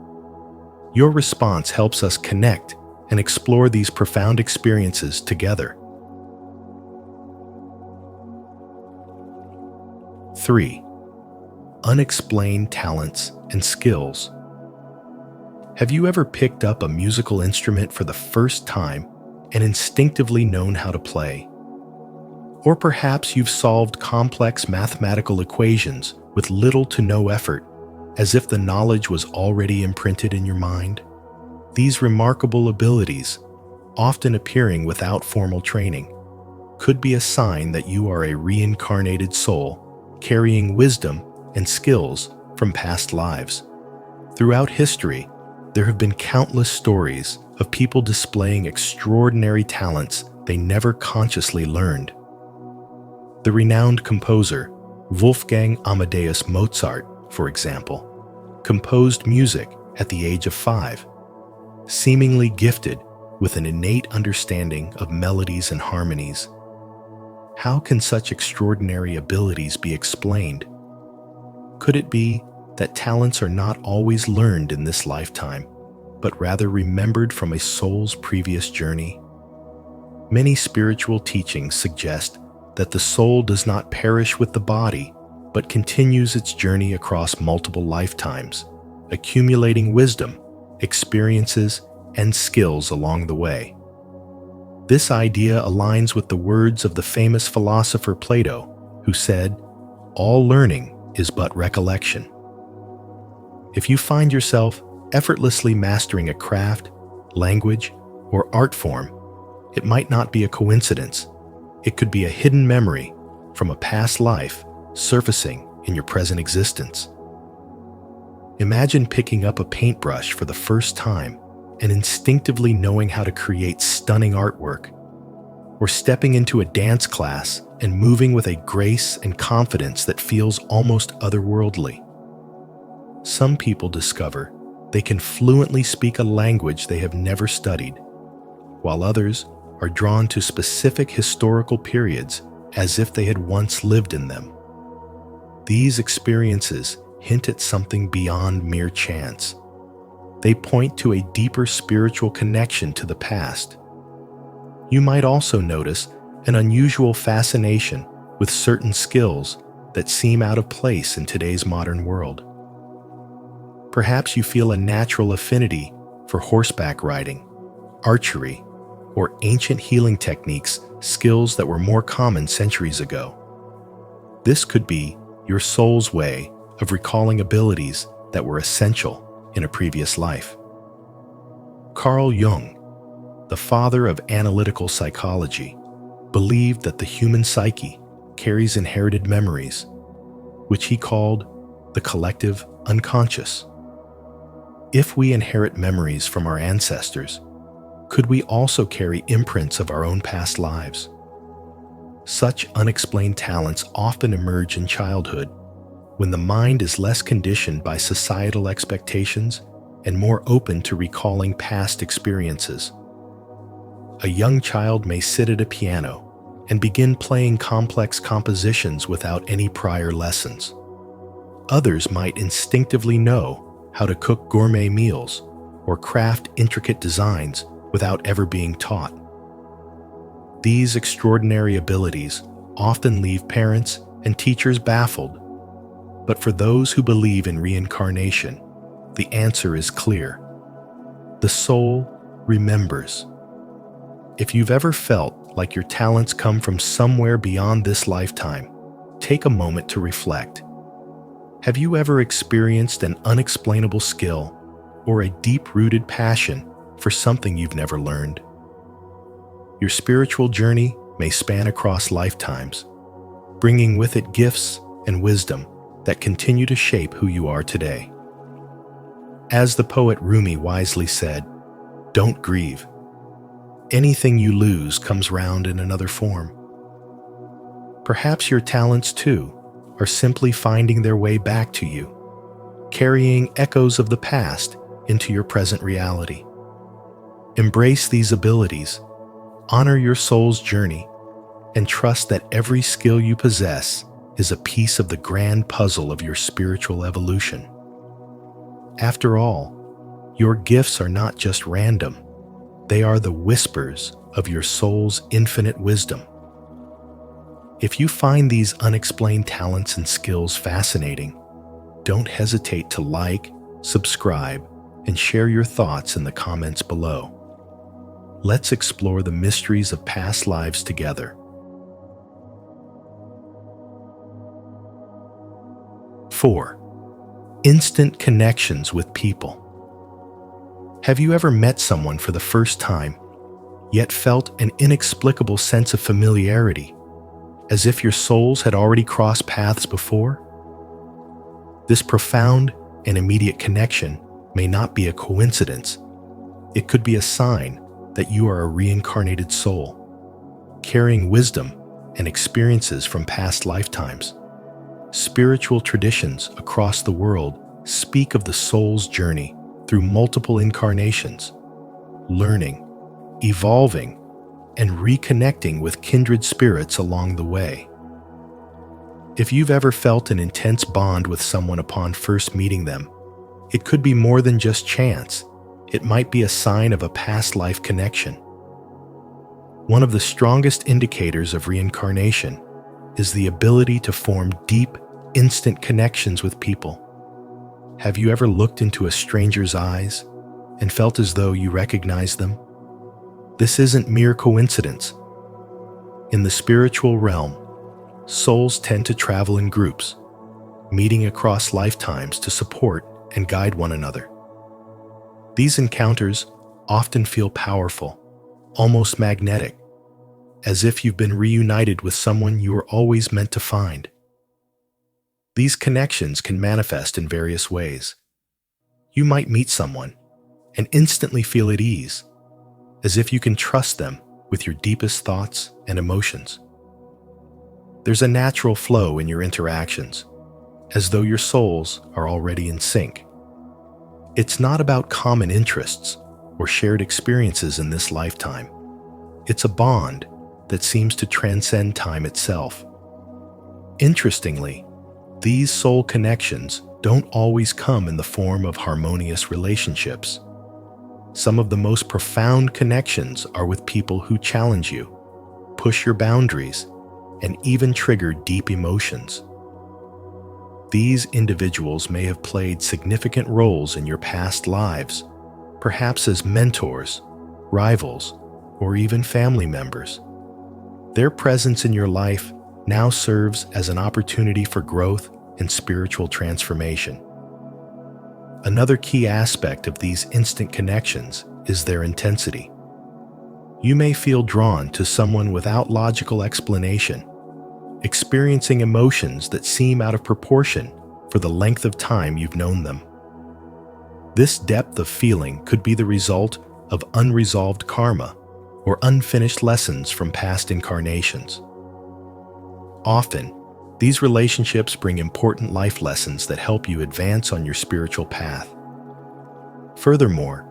Your response helps us connect and explore these profound experiences together. 3. Unexplained talents and skills. Have you ever picked up a musical instrument for the first time and instinctively known how to play? Or perhaps you've solved complex mathematical equations with little to no effort, as if the knowledge was already imprinted in your mind? These remarkable abilities, often appearing without formal training, could be a sign that you are a reincarnated soul carrying wisdom and skills from past lives. Throughout history, there have been countless stories of people displaying extraordinary talents they never consciously learned. The renowned composer Wolfgang Amadeus Mozart, for example, composed music at the age of 5, seemingly gifted with an innate understanding of melodies and harmonies. How can such extraordinary abilities be explained? Could it be that talents are not always learned in this lifetime, but rather remembered from a soul's previous journey? Many spiritual teachings suggest that the soul does not perish with the body, but continues its journey across multiple lifetimes, accumulating wisdom, experiences, and skills along the way. This idea aligns with the words of the famous philosopher Plato, who said, "All learning is but recollection." If you find yourself effortlessly mastering a craft, language, or art form, it might not be a coincidence. It could be a hidden memory from a past life surfacing in your present existence. Imagine picking up a paintbrush for the first time and instinctively knowing how to create stunning artwork, or stepping into a dance class and moving with a grace and confidence that feels almost otherworldly. Some people discover they can fluently speak a language they have never studied, while others are drawn to specific historical periods as if they had once lived in them. These experiences hint at something beyond mere chance. They point to a deeper spiritual connection to the past. You might also notice an unusual fascination with certain skills that seem out of place in today's modern world. Perhaps you feel a natural affinity for horseback riding, archery, or ancient healing techniques, skills that were more common centuries ago. This could be your soul's way of recalling abilities that were essential in a previous life. Carl Jung, the father of analytical psychology, believed that the human psyche carries inherited memories, which he called the collective unconscious. If we inherit memories from our ancestors, could we also carry imprints of our own past lives? Such unexplained talents often emerge in childhood, when the mind is less conditioned by societal expectations and more open to recalling past experiences. A young child may sit at a piano and begin playing complex compositions without any prior lessons. Others might instinctively know how to cook gourmet meals or craft intricate designs without ever being taught. These extraordinary abilities often leave parents and teachers baffled, but for those who believe in reincarnation, the answer is clear. The soul remembers. If you've ever felt like your talents come from somewhere beyond this lifetime, take a moment to reflect. Have you ever experienced an unexplainable skill or a deep-rooted passion for something you've never learned? Your spiritual journey may span across lifetimes, bringing with it gifts and wisdom that continue to shape who you are today. As the poet Rumi wisely said, "Don't grieve. Anything you lose comes round in another form." Perhaps your talents, too, are simply finding their way back to you, carrying echoes of the past into your present reality. Embrace these abilities, honor your soul's journey, and trust that every skill you possess is a piece of the grand puzzle of your spiritual evolution. After all, your gifts are not just random. They are the whispers of your soul's infinite wisdom. If you find these unexplained talents and skills fascinating, don't hesitate to like, subscribe, and share your thoughts in the comments below. Let's explore the mysteries of past lives together. 4. Instant connections with people. Have you ever met someone for the first time, yet felt an inexplicable sense of familiarity, as if your souls had already crossed paths before? This profound and immediate connection may not be a coincidence. It could be a sign that you are a reincarnated soul, carrying wisdom and experiences from past lifetimes. Spiritual traditions across the world speak of the soul's journey through multiple incarnations, learning, evolving, and reconnecting with kindred spirits along the way. If you've ever felt an intense bond with someone upon first meeting them, it could be more than just chance. It might be a sign of a past life connection. One of the strongest indicators of reincarnation is the ability to form deep, instant connections with people. Have you ever looked into a stranger's eyes and felt as though you recognized them? This isn't mere coincidence. In the spiritual realm, souls tend to travel in groups, meeting across lifetimes to support and guide one another. These encounters often feel powerful, almost magnetic, as if you've been reunited with someone you were always meant to find. These connections can manifest in various ways. You might meet someone and instantly feel at ease, as if you can trust them with your deepest thoughts and emotions. There's a natural flow in your interactions, as though your souls are already in sync. It's not about common interests or shared experiences in this lifetime. It's a bond that seems to transcend time itself. Interestingly, these soul connections don't always come in the form of harmonious relationships. Some of the most profound connections are with people who challenge you, push your boundaries, and even trigger deep emotions. These individuals may have played significant roles in your past lives, perhaps as mentors, rivals, or even family members. Their presence in your life now serves as an opportunity for growth and spiritual transformation. Another key aspect of these instant connections is their intensity. You may feel drawn to someone without logical explanation, experiencing emotions that seem out of proportion for the length of time you've known them. This depth of feeling could be the result of unresolved karma or unfinished lessons from past incarnations. Often, these relationships bring important life lessons that help you advance on your spiritual path. Furthermore,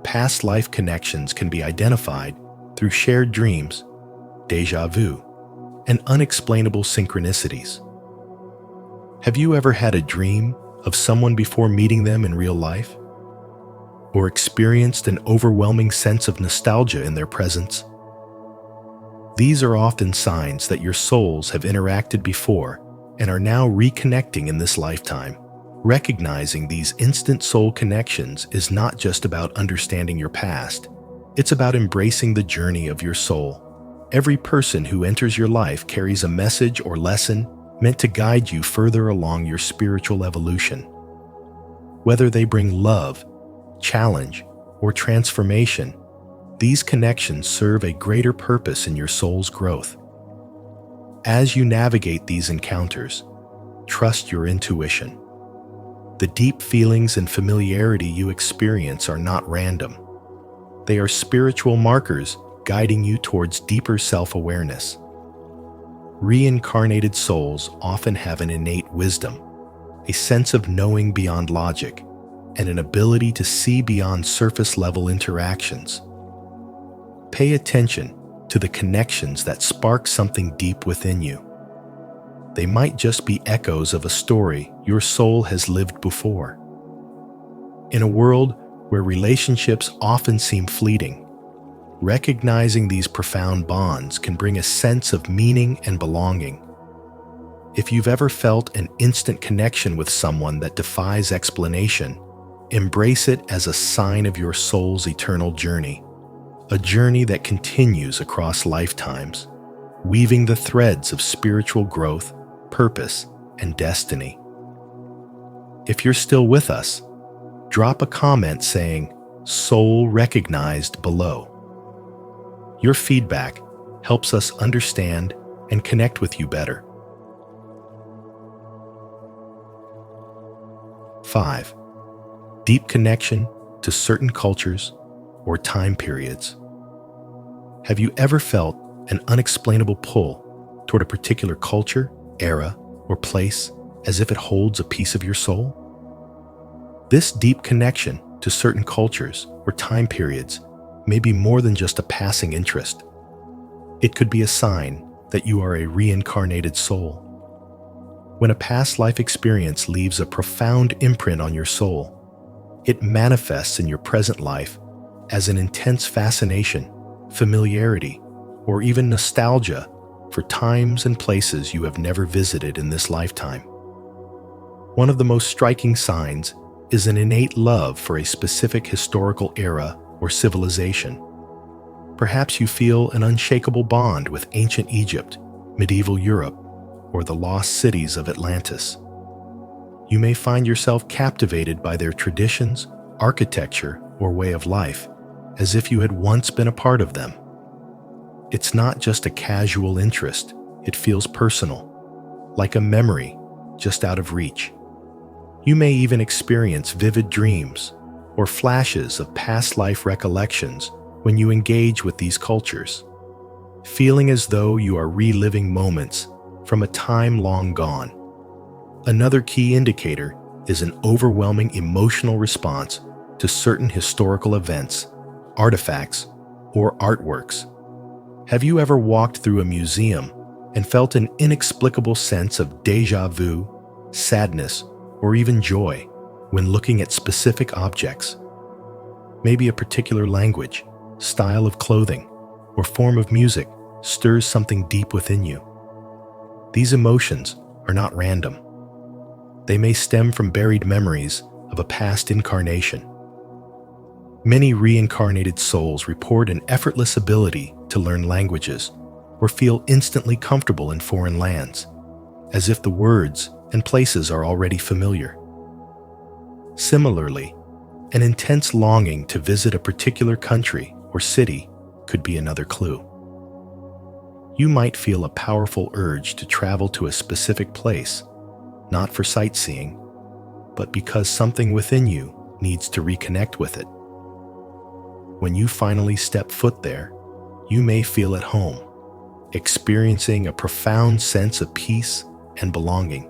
past life connections can be identified through shared dreams, deja vu, and unexplainable synchronicities. Have you ever had a dream of someone before meeting them in real life? Or experienced an overwhelming sense of nostalgia in their presence? These are often signs that your souls have interacted before and are now reconnecting in this lifetime. Recognizing these instant soul connections is not just about understanding your past, it's about embracing the journey of your soul. Every person who enters your life carries a message or lesson meant to guide you further along your spiritual evolution. Whether they bring love, challenge, or transformation, these connections serve a greater purpose in your soul's growth. As you navigate these encounters, trust your intuition. The deep feelings and familiarity you experience are not random. They are spiritual markers guiding you towards deeper self-awareness. Reincarnated souls often have an innate wisdom, a sense of knowing beyond logic, and an ability to see beyond surface-level interactions. Pay attention to the connections that spark something deep within you. They might just be echoes of a story your soul has lived before. In a world where relationships often seem fleeting, recognizing these profound bonds can bring a sense of meaning and belonging. If you've ever felt an instant connection with someone that defies explanation, embrace it as a sign of your soul's eternal journey, a journey that continues across lifetimes, weaving the threads of spiritual growth, purpose, and destiny. If you're still with us, drop a comment saying, "Soul recognized" below. Your feedback helps us understand and connect with you better. 5. Deep connection to certain cultures or time periods. Have you ever felt an unexplainable pull toward a particular culture, era, or place as if it holds a piece of your soul? This deep connection to certain cultures or time periods may be more than just a passing interest. It could be a sign that you are a reincarnated soul. When a past life experience leaves a profound imprint on your soul, it manifests in your present life as an intense fascination, familiarity, or even nostalgia for times and places you have never visited in this lifetime. One of the most striking signs is an innate love for a specific historical era or civilization. Perhaps you feel an unshakable bond with ancient Egypt, medieval Europe, or the lost cities of Atlantis. You may find yourself captivated by their traditions, architecture, or way of life, as if you had once been a part of them. It's not just a casual interest, it feels personal, like a memory just out of reach. You may even experience vivid dreams or flashes of past life recollections when you engage with these cultures, feeling as though you are reliving moments from a time long gone. Another key indicator is an overwhelming emotional response to certain historical events, artifacts, or artworks. Have you ever walked through a museum and felt an inexplicable sense of deja vu, sadness, or even joy when looking at specific objects? Maybe a particular language, style of clothing, or form of music stirs something deep within you. These emotions are not random. They may stem from buried memories of a past incarnation. Many reincarnated souls report an effortless ability to learn languages or feel instantly comfortable in foreign lands, as if the words and places are already familiar. Similarly, an intense longing to visit a particular country or city could be another clue. You might feel a powerful urge to travel to a specific place, not for sightseeing, but because something within you needs to reconnect with it. When you finally step foot there, you may feel at home, experiencing a profound sense of peace and belonging.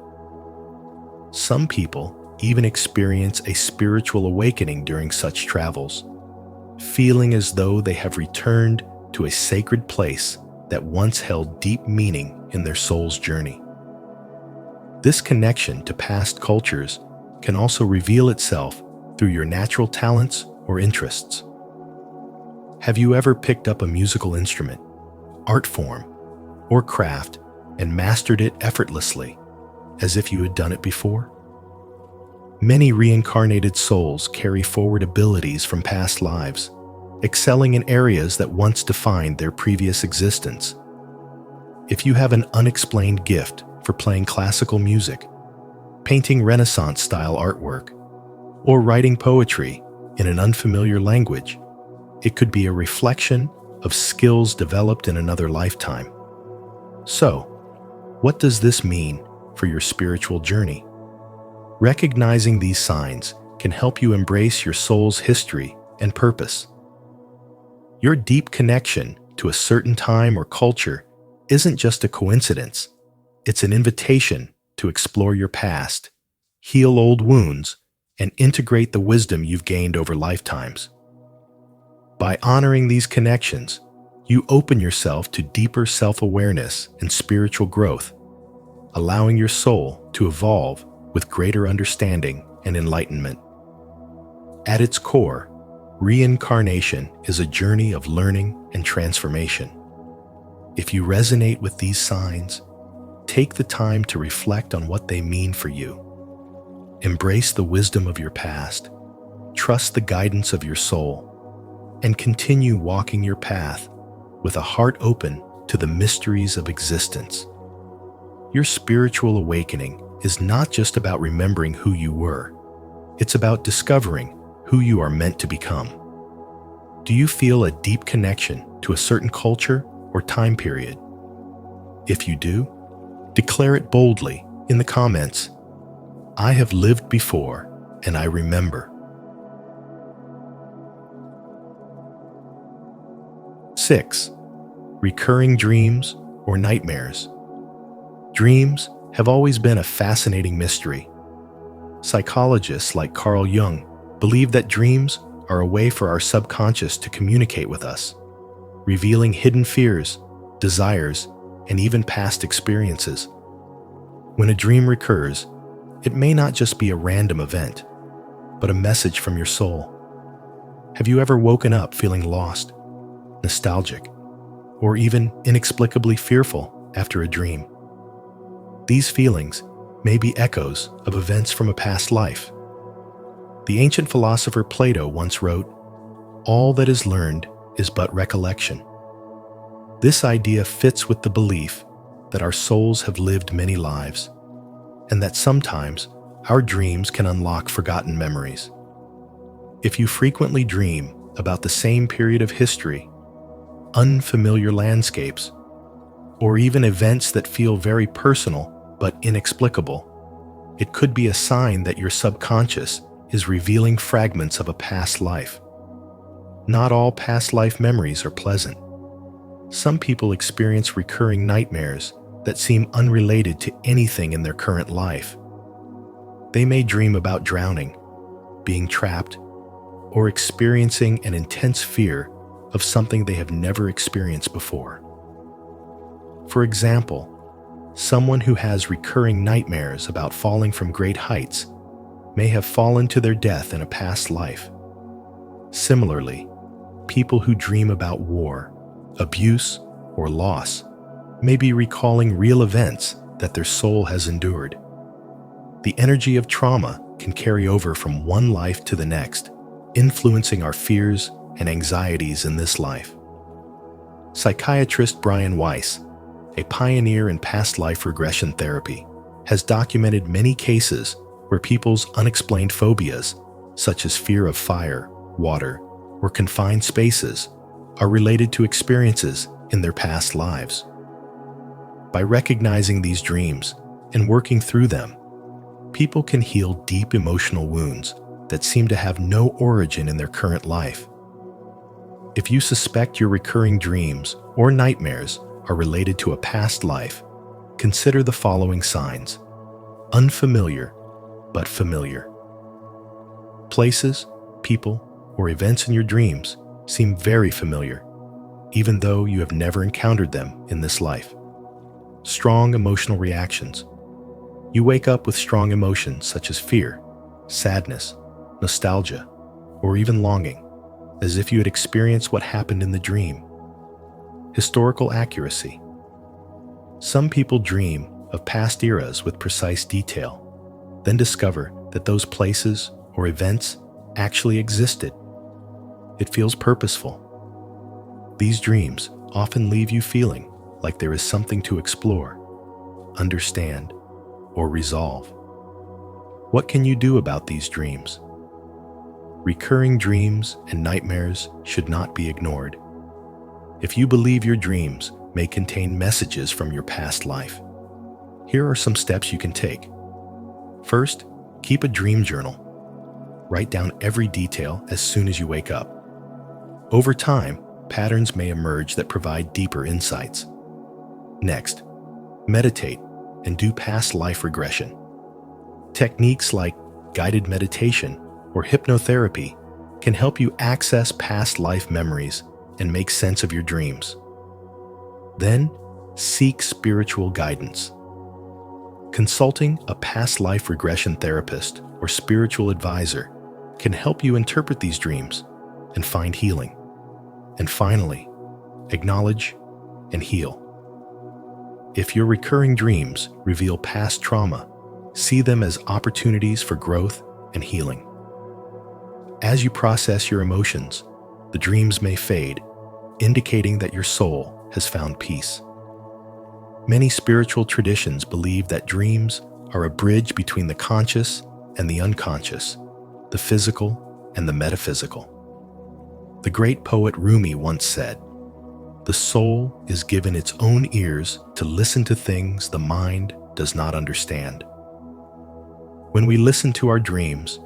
Some people even experience a spiritual awakening during such travels, feeling as though they have returned to a sacred place that once held deep meaning in their soul's journey. This connection to past cultures can also reveal itself through your natural talents or interests. Have you ever picked up a musical instrument, art form, or craft and mastered it effortlessly, as if you had done it before? Many reincarnated souls carry forward abilities from past lives, excelling in areas that once defined their previous existence. If you have an unexplained gift for playing classical music, painting Renaissance-style artwork, or writing poetry in an unfamiliar language, it could be a reflection of skills developed in another lifetime. So, what does this mean for your spiritual journey? Recognizing these signs can help you embrace your soul's history and purpose. Your deep connection to a certain time or culture isn't just a coincidence. It's an invitation to explore your past, heal old wounds, and integrate the wisdom you've gained over lifetimes. By honoring these connections, you open yourself to deeper self-awareness and spiritual growth, allowing your soul to evolve with greater understanding and enlightenment. At its core, reincarnation is a journey of learning and transformation. If you resonate with these signs, take the time to reflect on what they mean for you. Embrace the wisdom of your past, trust the guidance of your soul, and continue walking your path with a heart open to the mysteries of existence. Your spiritual awakening is not just about remembering who you were. It's about discovering who you are meant to become. Do you feel a deep connection to a certain culture or time period? If you do, declare it boldly in the comments. I have lived before and I remember. 6. Recurring dreams or nightmares. Dreams have always been a fascinating mystery. Psychologists like Carl Jung believe that dreams are a way for our subconscious to communicate with us, revealing hidden fears, desires, and even past experiences. When a dream recurs, it may not just be a random event, but a message from your soul. Have you ever woken up feeling lost, nostalgic, or even inexplicably fearful after a dream? These feelings may be echoes of events from a past life. The ancient philosopher Plato once wrote, "All that is learned is but recollection." This idea fits with the belief that our souls have lived many lives, and that sometimes our dreams can unlock forgotten memories. If you frequently dream about the same period of history, unfamiliar landscapes, or even events that feel very personal but inexplicable, it could be a sign that your subconscious is revealing fragments of a past life. Not all past life memories are pleasant. Some people experience recurring nightmares that seem unrelated to anything in their current life. They may dream about drowning, being trapped, or experiencing an intense fear of something they have never experienced before. For example, someone who has recurring nightmares about falling from great heights may have fallen to their death in a past life. Similarly, people who dream about war, abuse, or loss may be recalling real events that their soul has endured. The energy of trauma can carry over from one life to the next, influencing our fears and anxieties in this life. Psychiatrist Brian Weiss, a pioneer in past life regression therapy, has documented many cases where people's unexplained phobias, such as fear of fire, water, or confined spaces, are related to experiences in their past lives. By recognizing these dreams and working through them, people can heal deep emotional wounds that seem to have no origin in their current life. If you suspect your recurring dreams or nightmares are related to a past life, consider the following signs: unfamiliar but familiar. Places, people, or events in your dreams seem very familiar, even though you have never encountered them in this life. Strong emotional reactions. You wake up with strong emotions such as fear, sadness, nostalgia, or even longing, as if you had experienced what happened in the dream. Historical accuracy. Some people dream of past eras with precise detail, then discover that those places or events actually existed. It feels purposeful. These dreams often leave you feeling like there is something to explore, understand, or resolve. What can you do about these dreams? Recurring dreams and nightmares should not be ignored. If you believe your dreams may contain messages from your past life, here are some steps you can take. First, keep a dream journal. Write down every detail as soon as you wake up. Over time, patterns may emerge that provide deeper insights. Next, meditate and do past life regression. Techniques like guided meditation or hypnotherapy can help you access past life memories and make sense of your dreams. Then, seek spiritual guidance. Consulting a past life regression therapist or spiritual advisor can help you interpret these dreams and find healing. And finally, acknowledge and heal. If your recurring dreams reveal past trauma, see them as opportunities for growth and healing. As you process your emotions, the dreams may fade, indicating that your soul has found peace. Many spiritual traditions believe that dreams are a bridge between the conscious and the unconscious, the physical and the metaphysical. The great poet Rumi once said, "The soul is given its own ears to listen to things the mind does not understand." When we listen to our dreams,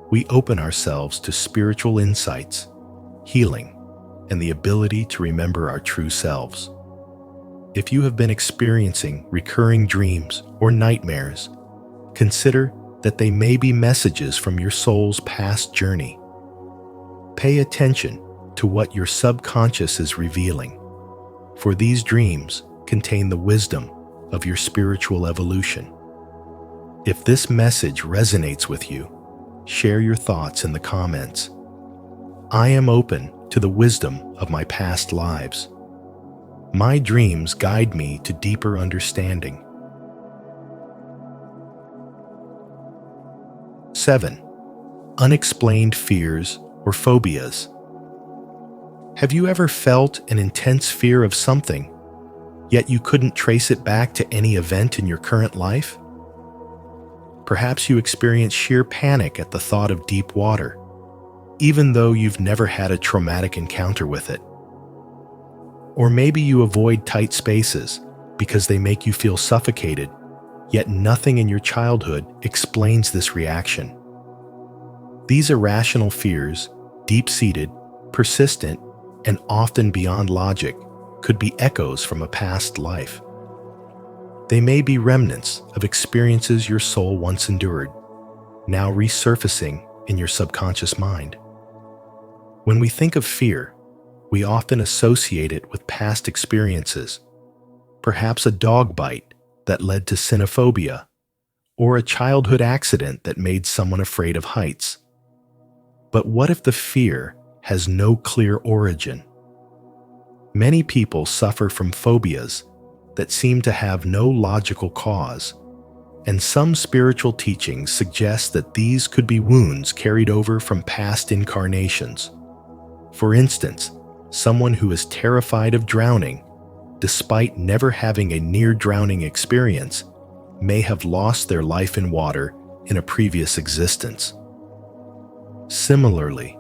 we open ourselves to spiritual insights, healing, and the ability to remember our true selves. If you have been experiencing recurring dreams or nightmares, consider that they may be messages from your soul's past journey. Pay attention to what your subconscious is revealing, for these dreams contain the wisdom of your spiritual evolution. If this message resonates with you, share your thoughts in the comments. I am open to the wisdom of my past lives. My dreams guide me to deeper understanding. 7. Unexplained fears or phobias. Have you ever felt an intense fear of something, yet you couldn't trace it back to any event in your current life? Perhaps you experience sheer panic at the thought of deep water, even though you've never had a traumatic encounter with it. Or maybe you avoid tight spaces because they make you feel suffocated, yet nothing in your childhood explains this reaction. These irrational fears, deep-seated, persistent, and often beyond logic, could be echoes from a past life. They may be remnants of experiences your soul once endured, now resurfacing in your subconscious mind. When we think of fear, we often associate it with past experiences, perhaps a dog bite that led to cynophobia, or a childhood accident that made someone afraid of heights. But what if the fear has no clear origin? Many people suffer from phobias that seem to have no logical cause, and some spiritual teachings suggest that these could be wounds carried over from past incarnations. For instance, someone who is terrified of drowning, despite never having a near-drowning experience, may have lost their life in water in a previous existence. Similarly,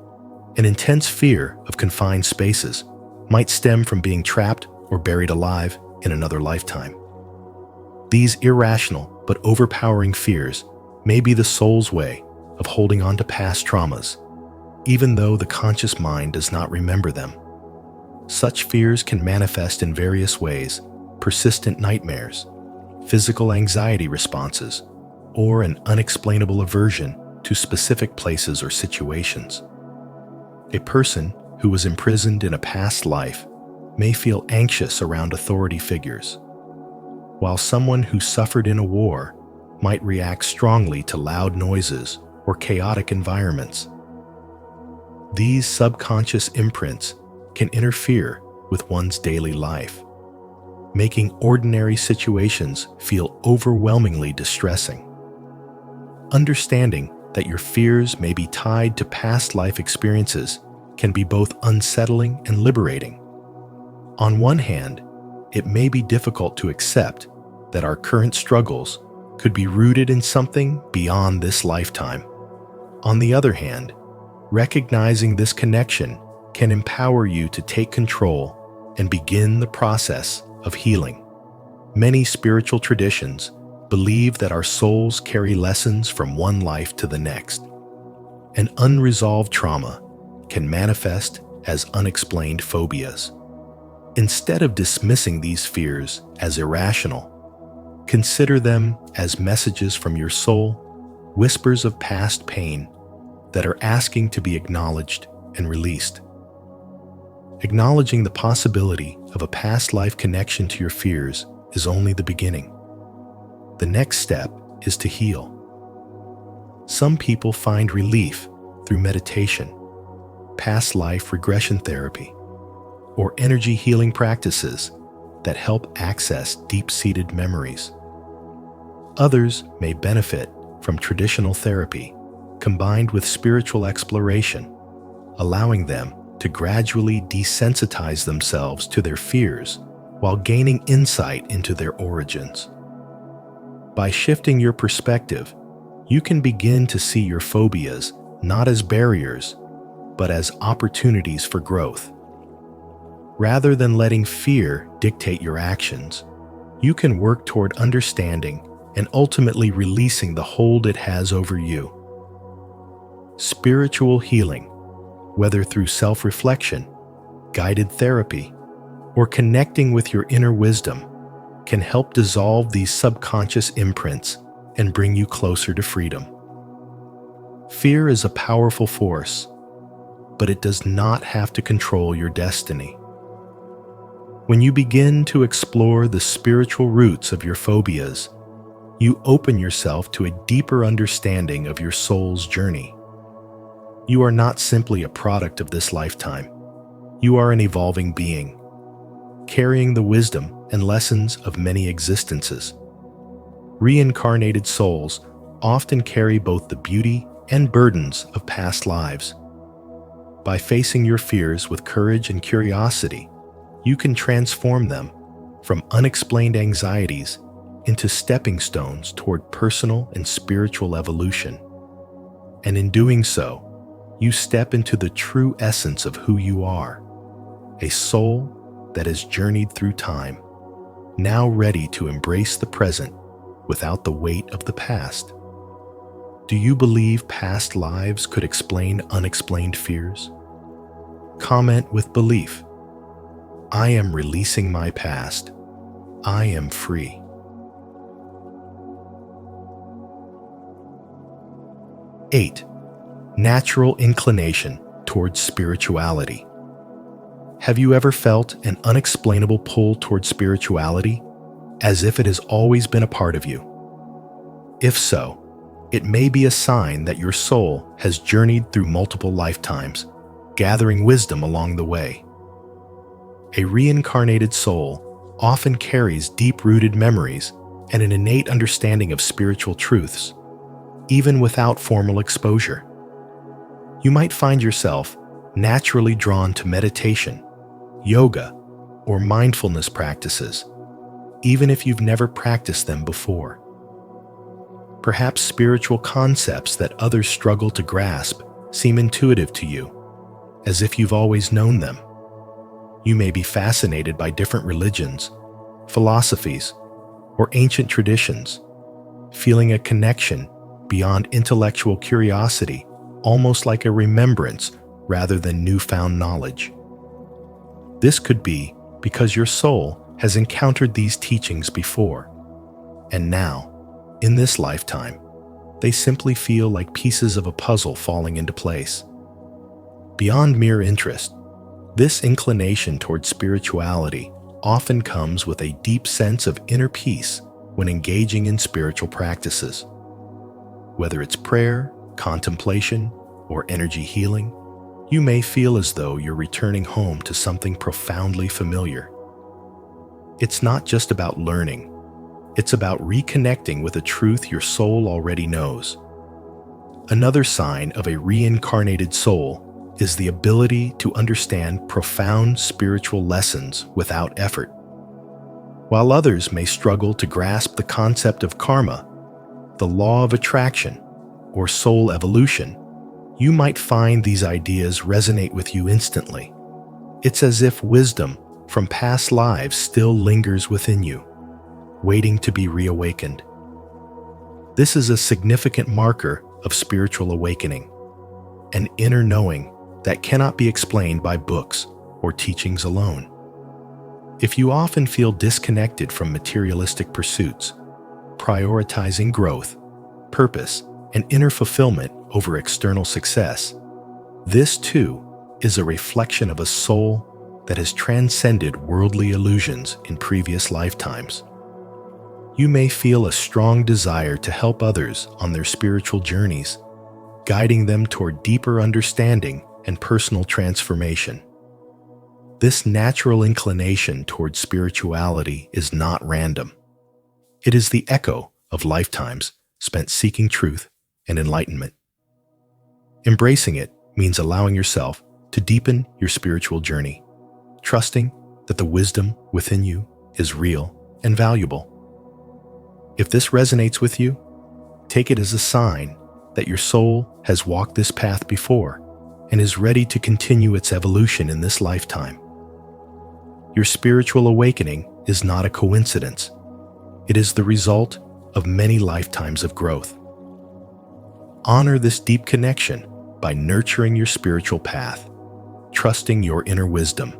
an intense fear of confined spaces might stem from being trapped or buried alive in another lifetime. These irrational but overpowering fears may be the soul's way of holding on to past traumas, even though the conscious mind does not remember them. Such fears can manifest in various ways: persistent nightmares, physical anxiety responses, or an unexplainable aversion to specific places or situations. A person who was imprisoned in a past life may feel anxious around authority figures, while someone who suffered in a war might react strongly to loud noises or chaotic environments. These subconscious imprints can interfere with one's daily life, making ordinary situations feel overwhelmingly distressing. Understanding that your fears may be tied to past life experiences can be both unsettling and liberating. On one hand, it may be difficult to accept that our current struggles could be rooted in something beyond this lifetime. On the other hand, recognizing this connection can empower you to take control and begin the process of healing. Many spiritual traditions believe that our souls carry lessons from one life to the next. An unresolved trauma can manifest as unexplained phobias. Instead of dismissing these fears as irrational, consider them as messages from your soul, whispers of past pain that are asking to be acknowledged and released. Acknowledging the possibility of a past life connection to your fears is only the beginning. The next step is to heal. Some people find relief through meditation, past life regression therapy, or energy healing practices that help access deep-seated memories. Others may benefit from traditional therapy combined with spiritual exploration, allowing them to gradually desensitize themselves to their fears while gaining insight into their origins. By shifting your perspective, you can begin to see your phobias not as barriers, but as opportunities for growth. Rather than letting fear dictate your actions, you can work toward understanding and ultimately releasing the hold it has over you. Spiritual healing, whether through self-reflection, guided therapy, or connecting with your inner wisdom, can help dissolve these subconscious imprints and bring you closer to freedom. Fear is a powerful force, but it does not have to control your destiny. When you begin to explore the spiritual roots of your phobias, you open yourself to a deeper understanding of your soul's journey. You are not simply a product of this lifetime. You are an evolving being, carrying the wisdom and lessons of many existences. Reincarnated souls often carry both the beauty and burdens of past lives. By facing your fears with courage and curiosity, you can transform them from unexplained anxieties into stepping stones toward personal and spiritual evolution. And in doing so, you step into the true essence of who you are, a soul that has journeyed through time, now ready to embrace the present without the weight of the past. Do you believe past lives could explain unexplained fears? Comment with belief. I am releasing my past. I am free. Eight, natural inclination towards spirituality. Have you ever felt an unexplainable pull towards spirituality, as if it has always been a part of you? If so, it may be a sign that your soul has journeyed through multiple lifetimes, gathering wisdom along the way. A reincarnated soul often carries deep-rooted memories and an innate understanding of spiritual truths, even without formal exposure. You might find yourself naturally drawn to meditation, yoga, or mindfulness practices, even if you've never practiced them before. Perhaps spiritual concepts that others struggle to grasp seem intuitive to you, as if you've always known them. You may be fascinated by different religions, philosophies, or ancient traditions, feeling a connection beyond intellectual curiosity, almost like a remembrance rather than newfound knowledge. This could be because your soul has encountered these teachings before, and now, in this lifetime, they simply feel like pieces of a puzzle falling into place. Beyond mere interest, this inclination toward spirituality often comes with a deep sense of inner peace when engaging in spiritual practices. Whether it's prayer, contemplation, or energy healing, you may feel as though you're returning home to something profoundly familiar. It's not just about learning, it's about reconnecting with a truth your soul already knows. Another sign of a reincarnated soul is the ability to understand profound spiritual lessons without effort. While others may struggle to grasp the concept of karma, the law of attraction, or soul evolution, you might find these ideas resonate with you instantly. It's as if wisdom from past lives still lingers within you, waiting to be reawakened. This is a significant marker of spiritual awakening, an inner knowing that cannot be explained by books or teachings alone. If you often feel disconnected from materialistic pursuits, prioritizing growth, purpose, and inner fulfillment over external success, this too is a reflection of a soul that has transcended worldly illusions in previous lifetimes. You may feel a strong desire to help others on their spiritual journeys, guiding them toward deeper understanding and personal transformation. This natural inclination toward spirituality is not random. It is the echo of lifetimes spent seeking truth and enlightenment. Embracing it means allowing yourself to deepen your spiritual journey, trusting that the wisdom within you is real and valuable. If this resonates with you, take it as a sign that your soul has walked this path before and is ready to continue its evolution in this lifetime. Your spiritual awakening is not a coincidence. It is the result of many lifetimes of growth. Honor this deep connection by nurturing your spiritual path, trusting your inner wisdom,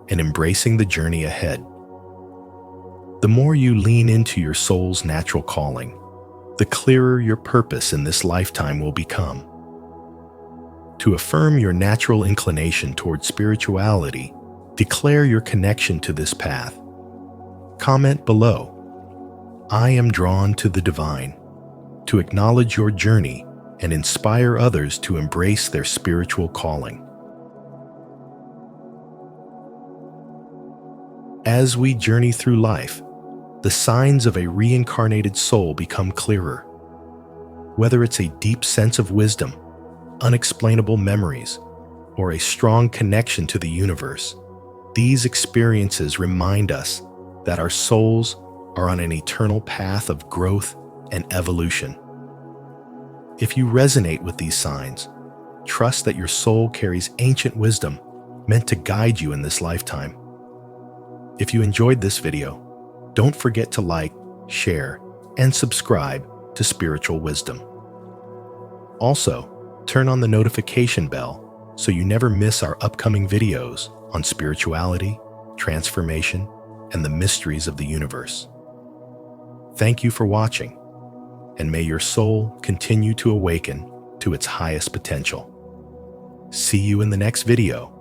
and embracing the journey ahead. The more you lean into your soul's natural calling, the clearer your purpose in this lifetime will become. To affirm your natural inclination toward spirituality, declare your connection to this path. Comment below, "I am drawn to the divine," to acknowledge your journey and inspire others to embrace their spiritual calling. As we journey through life, the signs of a reincarnated soul become clearer. Whether it's a deep sense of wisdom, unexplainable memories, or a strong connection to the universe, these experiences remind us that our souls are on an eternal path of growth and evolution. If you resonate with these signs, trust that your soul carries ancient wisdom meant to guide you in this lifetime. If you enjoyed this video, don't forget to like, share, and subscribe to Spiritual Wisdom. Also, turn on the notification bell so you never miss our upcoming videos on spirituality, transformation, and the mysteries of the universe. Thank you for watching, and may your soul continue to awaken to its highest potential. See you in the next video.